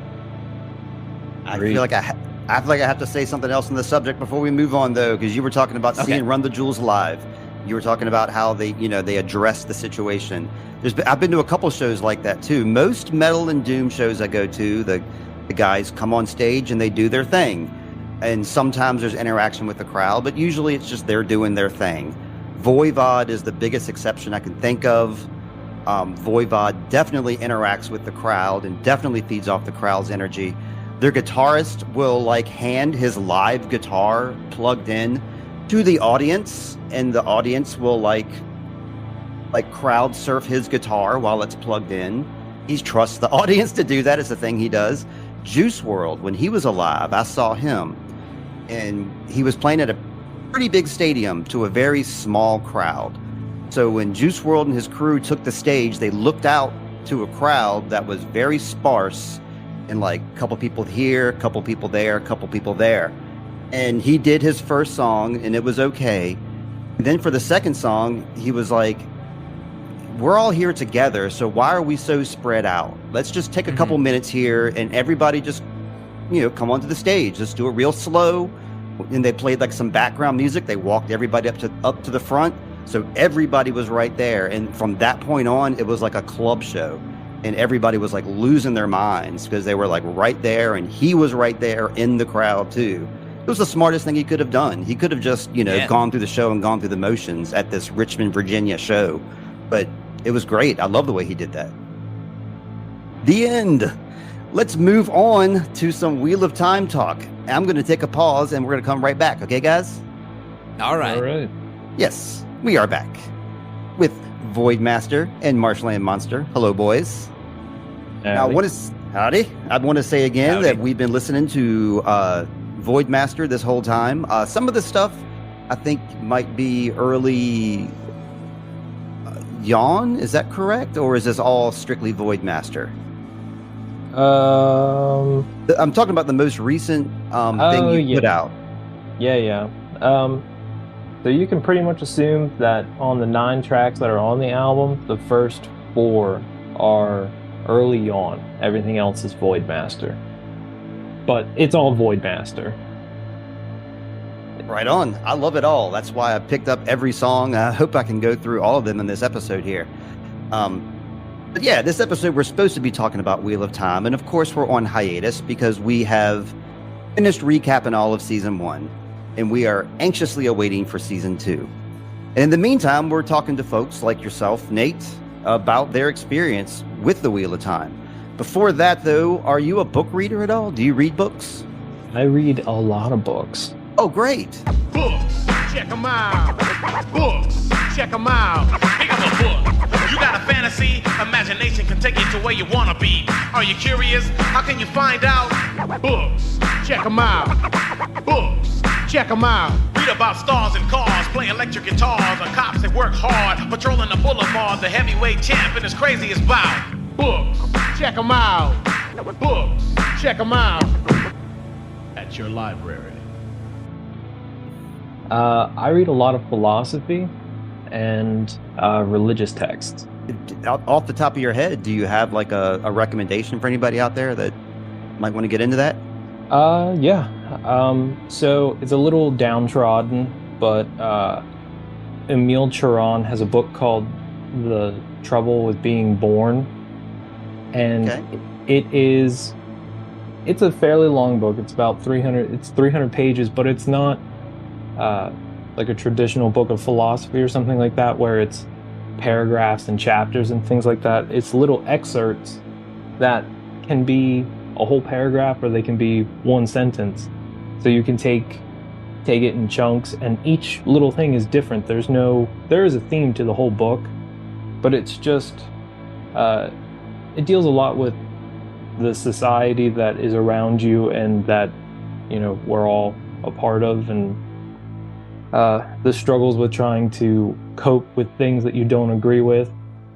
I feel like I have to say something else on the subject before we move on, though, because you were talking about seeing Run the Jewels live. You were talking about how they address the situation. I've been to a couple shows like that too. Most metal and doom shows I go to, the guys come on stage and they do their thing, and sometimes there's interaction with the crowd, but usually it's just they're doing their thing. Voivod is the biggest exception I can think of. Voivod definitely interacts with the crowd and definitely feeds off the crowd's energy. Their guitarist will hand his live guitar plugged in to the audience, and the audience will crowd surf his guitar while it's plugged in. He trusts the audience to do that. It's a thing he does. Juice WRLD, when he was alive, I saw him, and he was playing at a pretty big stadium to a very small crowd. So when Juice WRLD and his crew took the stage, they looked out to a crowd that was very sparse, and a couple people here, a couple people there, a couple people there. And he did his first song, and it was okay. And then for the second song, he was like, we're all here together, so why are we so spread out? Let's just take a couple minutes here, and everybody just, come onto the stage. Let's do it real slow. And they played some background music. They walked everybody up to the front, so everybody was right there. And from that point on, it was like a club show. And everybody was losing their minds because they were right there, and he was right there in the crowd too. It was the smartest thing he could have done. He could have just, gone through the show and gone through the motions at this Richmond, Virginia show. But it was great. I love the way he did that. The end. Let's move on to some Wheel of Time talk. I'm going to take a pause, and we're going to come right back. Okay, guys? All right. All right. Yes, we are back with Void Master and Marshland Monster. Hello, boys. Now, I want to say again that we've been listening to Void Master this whole time. Some of the stuff I think might be early Yawn. Is that correct, or is this all strictly Void Master? I'm talking about the most recent thing you put out. Yeah. So you can pretty much assume that on the 9 tracks that are on the album, the first 4 are early Yawn. Everything else is Void Master. But it's all Void Master. Right on. I love it all. That's why I picked up every song. I hope I can go through all of them in this episode here. But yeah, this episode we're supposed to be talking about Wheel of Time. And of course we're on hiatus because we have finished recapping all of Season 1. And we are anxiously awaiting for Season 2. And in the meantime, we're talking to folks like yourself, Nate, about their experience with the Wheel of Time. Before that, though, are you a book reader at all? Do you read books? I read a lot of books. Oh, great. Books, check them out. Books, check them out. Pick up a book. You got a fantasy? Imagination can take you to where you want to be. Are you curious? How can you find out? Books, check them out. Books, check them out. Read about stars and cars, play electric guitars, or cops that work hard, patrolling the boulevard, the heavyweight champ and his craziest bout. Books, check them out. Books, check them out. At your library. I read a lot of philosophy and religious texts. Off the top of your head, do you have a recommendation for anybody out there that might want to get into that? Yeah. So it's a little downtrodden, but Emile Chiron has a book called The Trouble with Being Born. And it's a fairly long book. It's about 300 pages, but it's not like a traditional book of philosophy or something like that, where it's paragraphs and chapters and things like that. It's little excerpts that can be a whole paragraph, or they can be one sentence. So you can take it in chunks, and each little thing is different. There is a theme to the whole book, but it's just it deals a lot with the society that is around you and that we're all a part of, and the struggles with trying to cope with things that you don't agree with,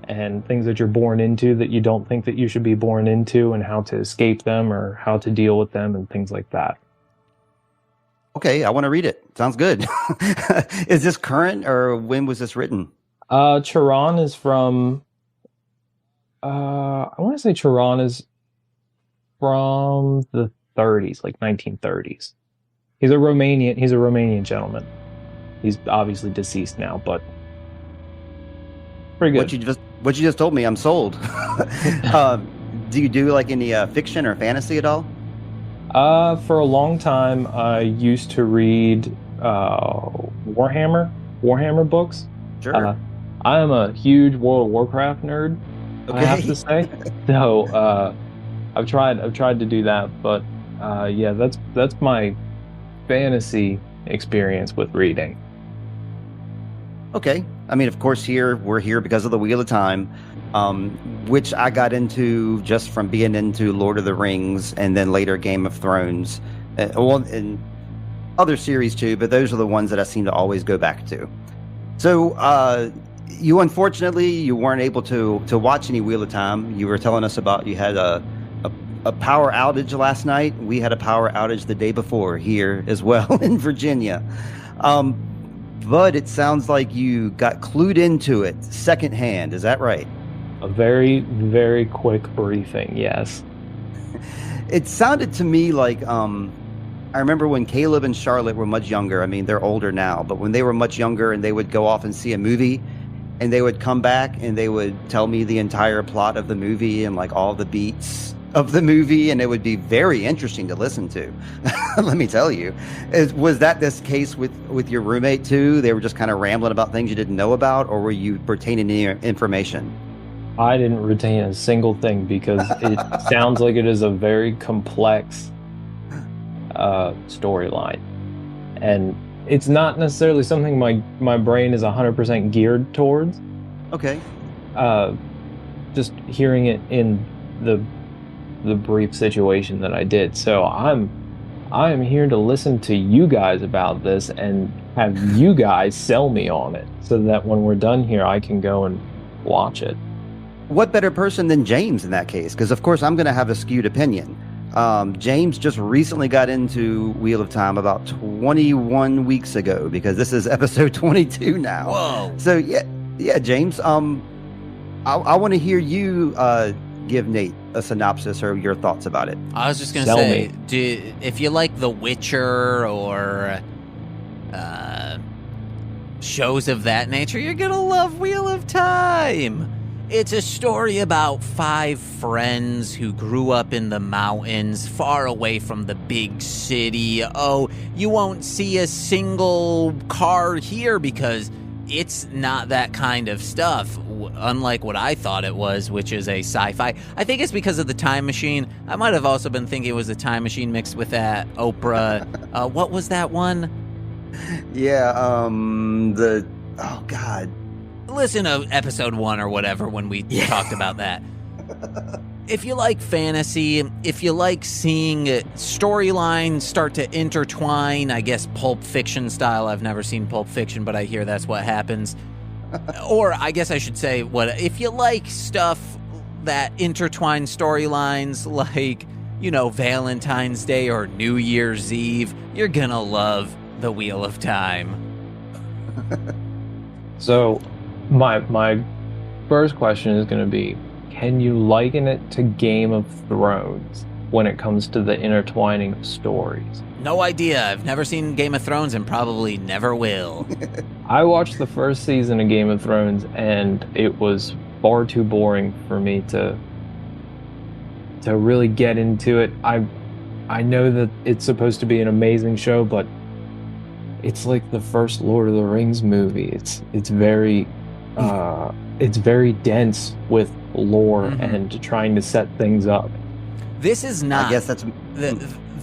and things that you're born into that you don't think that you should be born into, and how to escape them or how to deal with them and things like that. Okay, I want to read it. Sounds good. Is this current, or when was this written? Chiron is from I want to say Chiron is from the 30s, like 1930s. He's a Romanian gentleman. He's obviously deceased now, but pretty good. What you just told me, I'm sold. Do you do like any fiction or fantasy at all? For a long time, I used to read Warhammer books. Sure. I am a huge World of Warcraft nerd. Okay. I have to say. So I've tried to do that, but yeah, that's my fantasy experience with reading. Okay. I mean, of course, we're here because of the Wheel of Time, which I got into just from being into Lord of the Rings and then later Game of Thrones, and other series too, but those are the ones that I seem to always go back to. So you unfortunately weren't able to watch any Wheel of Time. You were telling us about you had a power outage last night. We had a power outage the day before here as well in Virginia. But it sounds like you got clued into it secondhand. Is that right? A very, very quick briefing, yes. It sounded to me like, I remember when Caleb and Charlotte were much younger. I mean, they're older now, but when they were much younger and they would go off and see a movie and they would come back and they would tell me the entire plot of the movie and like all the beats of the movie, and it would be very interesting to listen to. Let me tell you. Was that this case with your roommate too? They were just kind of rambling about things you didn't know about, or were you retaining any information? I didn't retain a single thing because it sounds like it is a very complex storyline. And it's not necessarily something my brain is 100% geared towards. Okay. Just hearing it in the brief situation that I did. So I am here to listen to you guys about this and have you guys sell me on it so that when we're done here, I can go and watch it. What better person than James in that case? Because of course I'm going to have a skewed opinion. James just recently got into Wheel of Time about 21 weeks ago, because this is episode 22 now. Whoa. So yeah, James, I want to hear you give Nate a synopsis or your thoughts about it. I was just going to say, if you like The Witcher or shows of that nature, you're going to love Wheel of Time. It's a story about 5 friends who grew up in the mountains, far away from the big city. Oh, you won't see a single car here because it's not that kind of stuff, unlike what I thought it was, which is a sci-fi. I think it's because of the time machine. I might have also been thinking it was a time machine mixed with that Oprah. What was that one? Yeah, oh God. Listen to episode 1 or whatever when we talked about that. If you like fantasy, if you like seeing storylines start to intertwine, I guess Pulp Fiction style. I've never seen Pulp Fiction, but I hear that's what happens. Or I guess I should say, if you like stuff that intertwine storylines like, Valentine's Day or New Year's Eve, you're gonna love The Wheel of Time. So my first question is going to be, can you liken it to Game of Thrones when it comes to the intertwining of stories? No idea. I've never seen Game of Thrones and probably never will. I watched the first season of Game of Thrones and it was far too boring for me to really get into it. I know that it's supposed to be an amazing show, but it's like the first Lord of the Rings movie. It's very dense with lore and trying to set things up. This is not. I guess that's.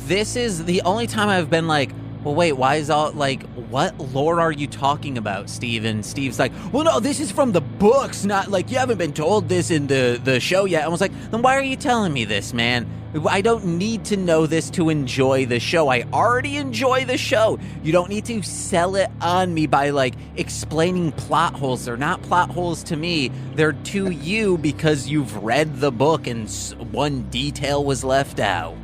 This is the only time I've been like, well, wait, why is all like, what lore are you talking about, Steve? And Steve's like, well, no, this is from the books, not like you haven't been told this in the show yet. I was like, then why are you telling me this, man? I don't need to know this to enjoy the show. I already enjoy the show. You don't need to sell it on me by like explaining plot holes. They're not plot holes to me. They're to you because you've read the book and one detail was left out.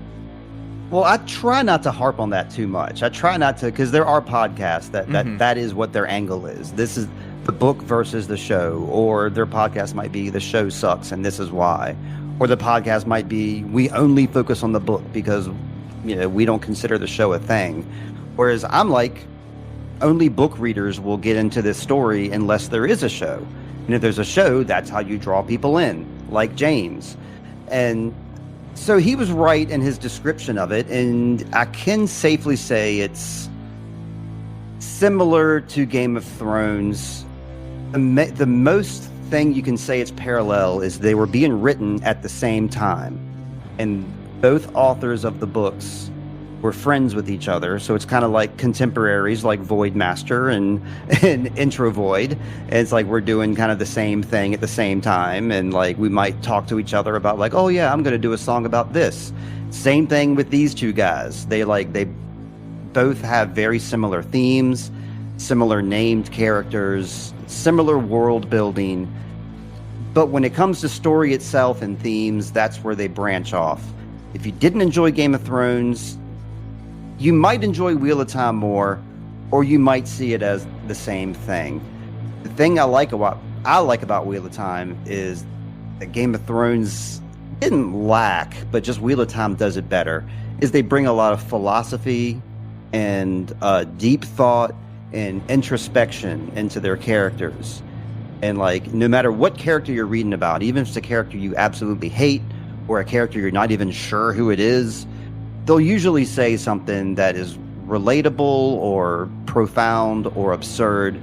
Well, I try not to harp on that too much. I try not to, because there are podcasts that is what their angle is. This the book versus the show, or their podcast might be the show sucks and this is why, or the podcast might be we only focus on the book because we don't consider the show a thing. Whereas I'm like, only book readers will get into this story unless there is a show. And if there's a show, that's how you draw people in, like James. And so he was right in his description of it, and I can safely say it's similar to Game of Thrones. The most thing you can say it's parallel is they were being written at the same time, and both authors of the books were friends with each other, so it's kind of like contemporaries, like Void Master and Intro Void. And it's like we're doing kind of the same thing at the same time, and like we might talk to each other about like, oh yeah, I'm going to do a song about this. Same thing with these two guys. They both have very similar themes, similar named characters, similar world building. But when it comes to story itself and themes, that's where they branch off. If you didn't enjoy Game of Thrones, you might enjoy Wheel of Time more, or you might see it as the same thing. The thing I like about Wheel of Time is that Game of Thrones didn't lack, but just Wheel of Time does it better, is they bring a lot of philosophy and deep thought and introspection into their characters. And like, no matter what character you're reading about, even if it's a character you absolutely hate or a character you're not even sure who it is, they'll usually say something that is relatable or profound or absurd.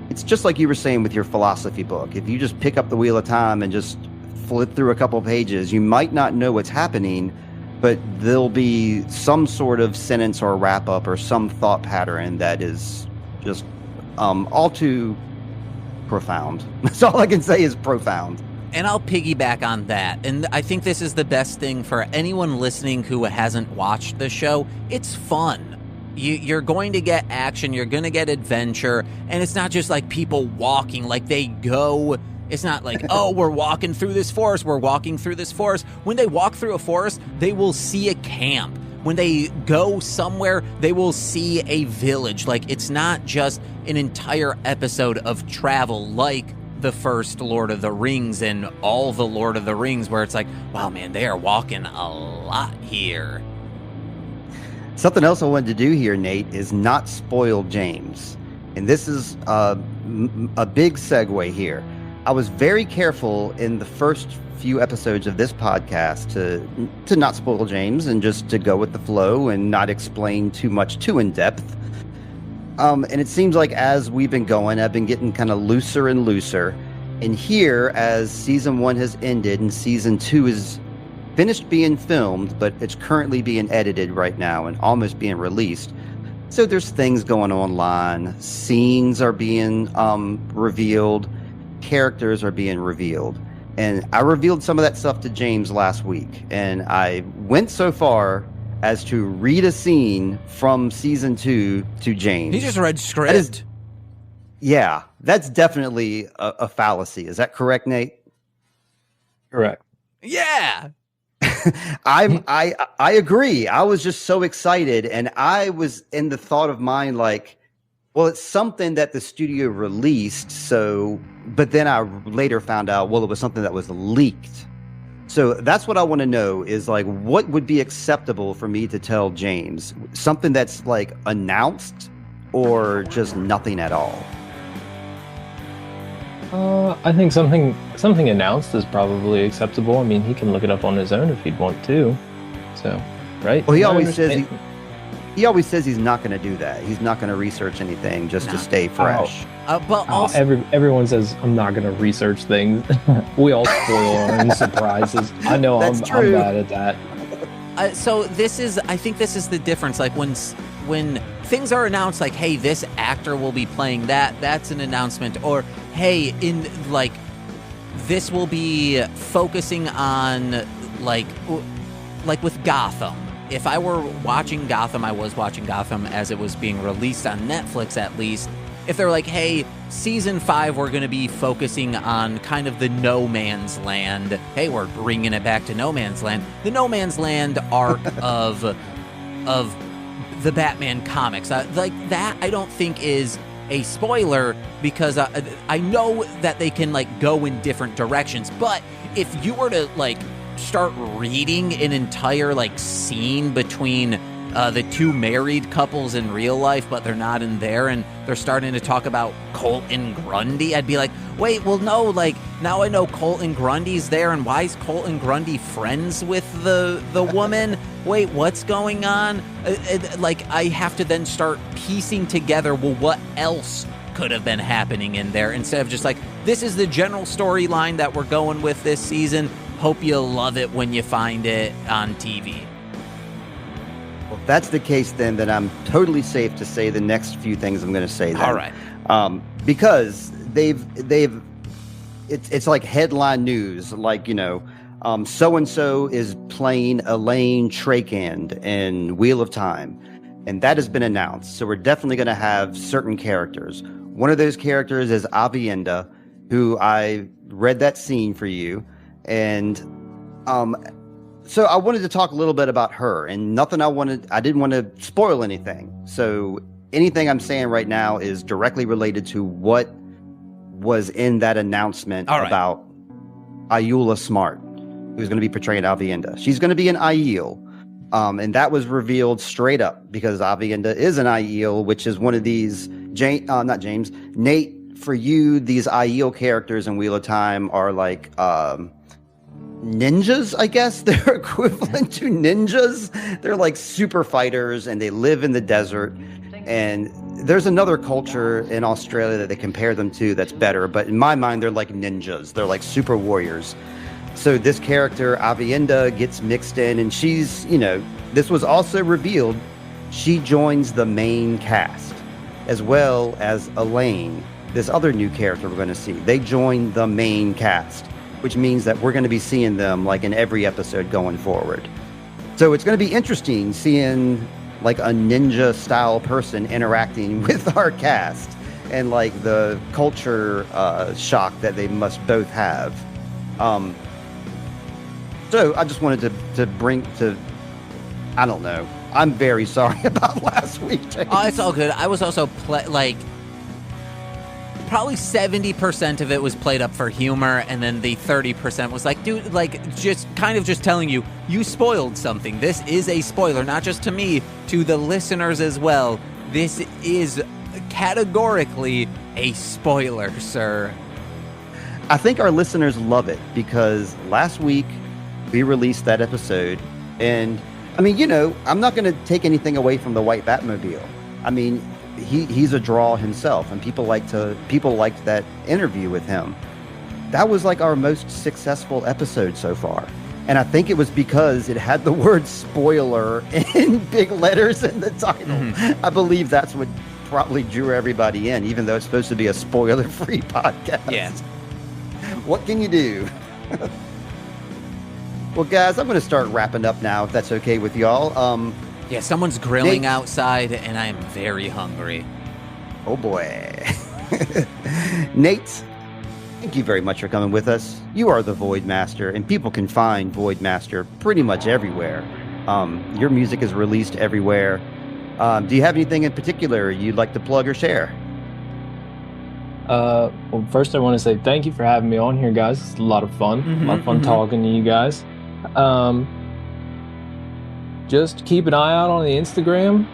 It's just like you were saying with your philosophy book. If you just pick up the Wheel of Time and just flip through a couple pages, you might not know what's happening, but there'll be some sort of sentence or wrap up or some thought pattern that is just all too profound. That's all I can say is profound. And I'll piggyback on that. And I think this is the best thing for anyone listening who hasn't watched the show. It's fun. You're going to get action. You're going to get adventure. And it's not just like people walking. Like they go. It's not like, oh, we're walking through this forest. We're walking through this forest. When they walk through a forest, they will see a camp. When they go somewhere, they will see a village. Like it's not just an entire episode of travel like the first Lord of the Rings and all the Lord of the Rings, where it's like, wow, man, they are walking a lot here. Something else I wanted to do here, Nate, is not spoil James. And this is a big segue here. I was very careful in the first few episodes of this podcast to not spoil James and just to go with the flow and not explain too much too in depth. And it seems like as we've been going, I've been getting kind of looser and looser. And here, as season 1 has ended and season 2 is finished being filmed, but it's currently being edited right now and almost being released. So there's things going online. Scenes are being revealed. Characters are being revealed. And I revealed some of that stuff to James last week. And I went so far as to read a scene from season 2 to James. He just read script. That's definitely a fallacy. Is that correct, Nate? Correct. Yeah. I agree. I was just so excited, and I was in the thought of mine like, well, it's something that the studio released, so, but then I later found out, well, it was something that was leaked. So that's what I want to know is like, what would be acceptable for me to tell James? Something that's like announced or just nothing at all? I think something announced is probably acceptable. I mean, he can look it up on his own if he'd want to. So, right? Well, he always says he's not going to do that. He's not going to research anything just to stay fresh. Everyone says I'm not going to research things. We all spoil our own surprises. I know I'm bad at that. So I think this is the difference. Like when things are announced, like, hey, this actor will be playing that's an announcement. Or, hey, this will be focusing on like with Gotham. If I were watching Gotham, I was watching Gotham as it was being released on Netflix, at least. If they're like, hey, season 5, we're going to be focusing on kind of the No Man's Land. Hey, we're bringing it back to No Man's Land. The No Man's Land arc of the Batman comics. Like that, I don't think is a spoiler because I know that they can like go in different directions, but if you were to like start reading an entire like scene between the two married couples in real life, but they're not in there, and they're starting to talk about Colt and Grundy, I'd be like, wait, well, no, like, now I know Colt and Grundy's there, and why is Colt and Grundy friends with the woman? Wait, what's going on? Like, I have to then start piecing together, well, what else could have been happening in there, instead of just like, this is the general storyline that we're going with this season. Hope you love it when you find it on TV. Well, if that's the case, then I'm totally safe to say the next few things I'm going to say then. All right. Because it's like headline news, like, you know, so-and-so is playing Elaine Trakand in Wheel of Time, and that has been announced. So we're definitely going to have certain characters. One of those characters is Avienda, who I read that scene for you, and so I wanted to talk a little bit about her, and I didn't want to spoil anything. So anything I'm saying right now is directly related to what was in that announcement about Ayula Smart, who's going to be portraying Avienda. She's going to be an Aiel, and that was revealed straight up because Avienda is an Aiel, which is one of these, Nate, for you, these Aiel characters in Wheel of Time are like ninjas, I guess. They're equivalent to ninjas. They're like super fighters, and they live in the desert. And there's another culture in Australia that they compare them to that's better, but in my mind, they're like ninjas. They're like super warriors. So this character, Avienda, gets mixed in, and she's, you know, this was also revealed, she joins the main cast, as well as Elaine, this other new character we're going to see. They join the main cast, which means that we're going to be seeing them like in every episode going forward. So it's going to be interesting seeing like a ninja style person interacting with our cast, and like the culture shock that they must both have. So I just wanted to bring to, I don't know. I'm very sorry about last week, James. Oh, it's all good. I was also probably 70% of it was played up for humor, and then the 30% was like, dude, like, just kind of just telling you, you spoiled something. This is a spoiler, not just to me, to the listeners as well. This is categorically a spoiler, sir. I think our listeners love it because last week we released that episode, and I mean, you know, I'm not going to take anything away from the White Batmobile. I mean, he's a draw himself, and people liked that interview with him. That was like our most successful episode so far, and I think it was because it had the word spoiler in big letters in the title. Mm-hmm. I believe that's what probably drew everybody in, even though it's supposed to be a spoiler-free podcast. Yeah. What can you do? Well, guys, I'm going to start wrapping up now, if that's okay with y'all. Yeah, someone's grilling outside, and I am very hungry. Oh, boy. Nate, thank you very much for coming with us. You are the Void Master, and people can find Void Master pretty much everywhere. Your music is released everywhere. Do you have anything in particular you'd like to plug or share? Well, first I want to say thank you for having me on here, guys. It's a lot of fun. A lot of fun talking to you guys. Just keep an eye out on the Instagram.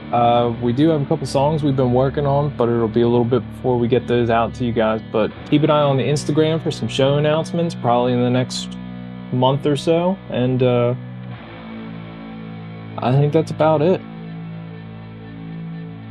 We do have a couple songs we've been working on, but it'll be a little bit before we get those out to you guys. But keep an eye on the Instagram for some show announcements, probably in the next month or so. And I think that's about it.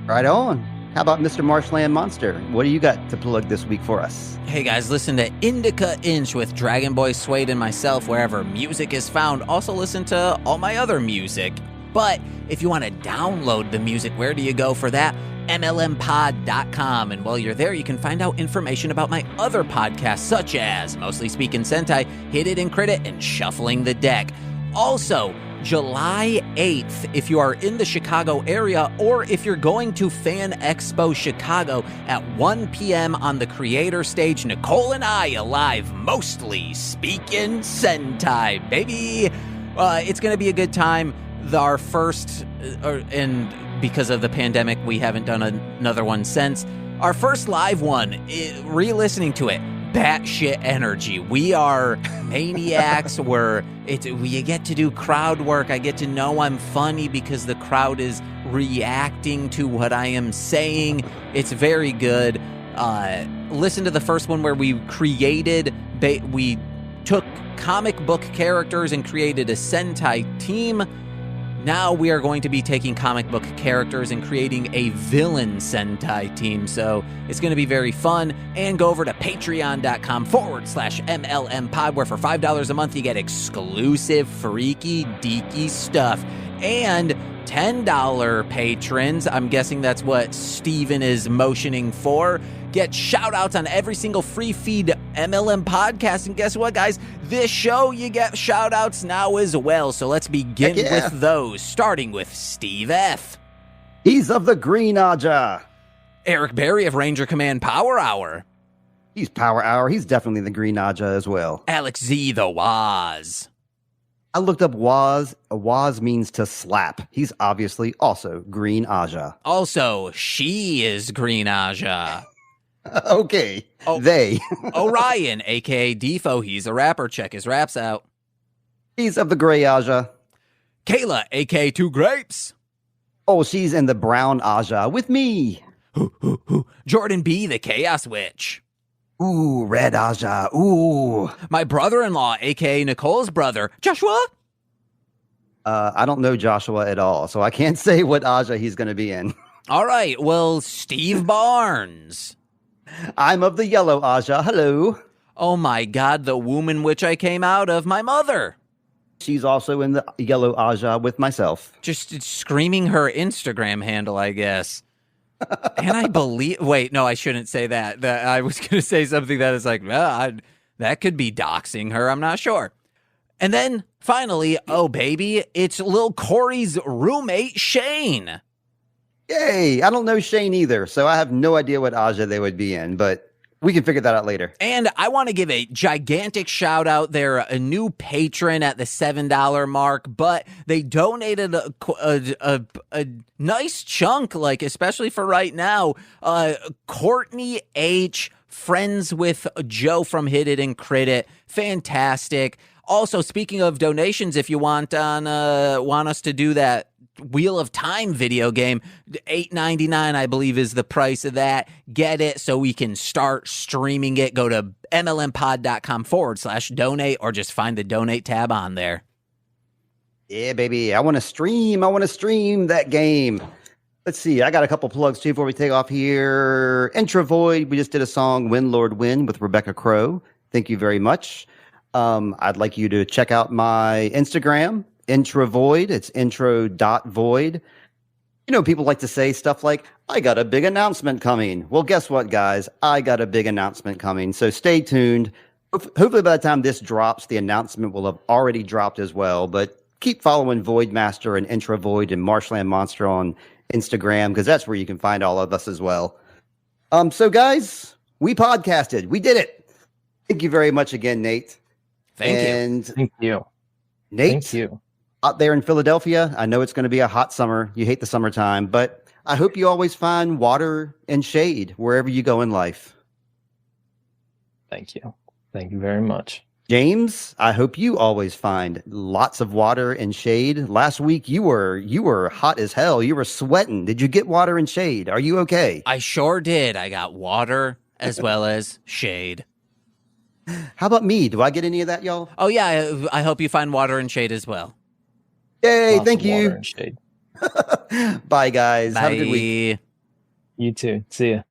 Right on. How about Mr. Marshland Monster? What do you got to plug this week for us? Hey guys, listen to Indica Inch with Dragon Boy Suede and myself wherever music is found. Also listen to all my other music. But if you want to download the music, where do you go for that? MLMpod.com. And while you're there, you can find out information about my other podcasts, such as Mostly Speaking Sentai, Hit It and Crit It, and Shuffling the Deck. Also, July 8th, if you are in the Chicago area, or if you're going to Fan Expo Chicago at 1 p.m. on the Creator Stage, Nicole and I alive, Mostly Speaking Sentai, baby. It's going to be a good time. Our first, and because of the pandemic, we haven't done another one since. Our first live one, re-listening to it, batshit energy. We are maniacs. We get to do crowd work. I get to know I'm funny because the crowd is reacting to what I am saying. It's very good. Listen to the first one where we we took comic book characters and created a Sentai team. Now we are going to be taking comic book characters and creating a villain Sentai team. So it's going to be very fun. And go over to patreon.com/MLM pod, where for $5 a month you get exclusive freaky deaky stuff. And $10 patrons, I'm guessing that's what Steven is motioning for, get shout-outs on every single free feed MLM podcast. And guess what, guys? This show, you get shout-outs now as well. So let's begin with those, starting with Steve F. He's of the Green Aja. Eric Berry of Ranger Command Power Hour. He's Power Hour. He's definitely the Green Aja as well. Alex Z, the Waz. I looked up Waz. Waz means to slap. He's obviously also Green Aja. Also, she is Green Aja. Okay. They. Orion, a.k.a. Defo. He's a rapper. Check his raps out. He's of the Gray Aja. Kayla, a.k.a. Two Grapes. Oh, she's in the Brown Aja with me. Jordan B., the Chaos Witch. Ooh, Red Aja. Ooh. My brother-in-law, a.k.a. Nicole's brother, Joshua. I don't know Joshua at all, so I can't say what Aja he's going to be in. All right, well, Steve Barnes. I'm of the Yellow Aja. Hello. Oh my God, the womb in which I came out of, my mother. She's also in the Yellow Aja with myself. Just screaming her Instagram handle, I guess. And I believe... Wait, no, I shouldn't say that. I was going to say something that is like, that could be doxing her. I'm not sure. And then, finally, oh, baby, it's Lil Corey's roommate, Shane. Yay! I don't know Shane either, so I have no idea what Aja they would be in, but we can figure that out later. And I want to give a gigantic shout out. They're a new patron at the $7 mark, but they donated a nice chunk, like especially for right now. Courtney H., friends with Joe from Hit It and Crit It. Fantastic. Also, speaking of donations, if you want us to do that Wheel of Time video game, $8.99 I believe is the price of that. Get it so we can start streaming it. Go to mlmpod.com/donate or just find the donate tab on there. Yeah, baby. I want to stream that game. Let's see. I got a couple plugs too before we take off here. Intro Void. We just did a song, Win Lord Win, with Rebecca Crow. Thank you very much. I'd like you to check out my Instagram, Intro Void. It's intro.void. You know, people like to say stuff like, I got a big announcement coming. Well, guess what, guys? I got a big announcement coming. So stay tuned. Hopefully by the time this drops, the announcement will have already dropped as well. But keep following Void Master and Intro Void and Marshland Monster on Instagram, because that's where you can find all of us as well. So guys, we podcasted. We did it. Thank you very much again, Nate. Thank you. Nate, Thank you. out there in Philadelphia, I know it's going to be a hot summer. You hate the summertime, but I hope you always find water and shade wherever you go in life. Thank you. Thank you very much. James, I hope you always find lots of water and shade. Last week you were hot as hell. You were sweating. Did you get water and shade? Are you okay? I sure did. I got water as well as shade. How about me? Do I get any of that, y'all? Oh, yeah. I hope you find water and shade as well. Yay, Lots thank of water you. and shade. Bye, guys. Bye. Have a good week. You too. See ya.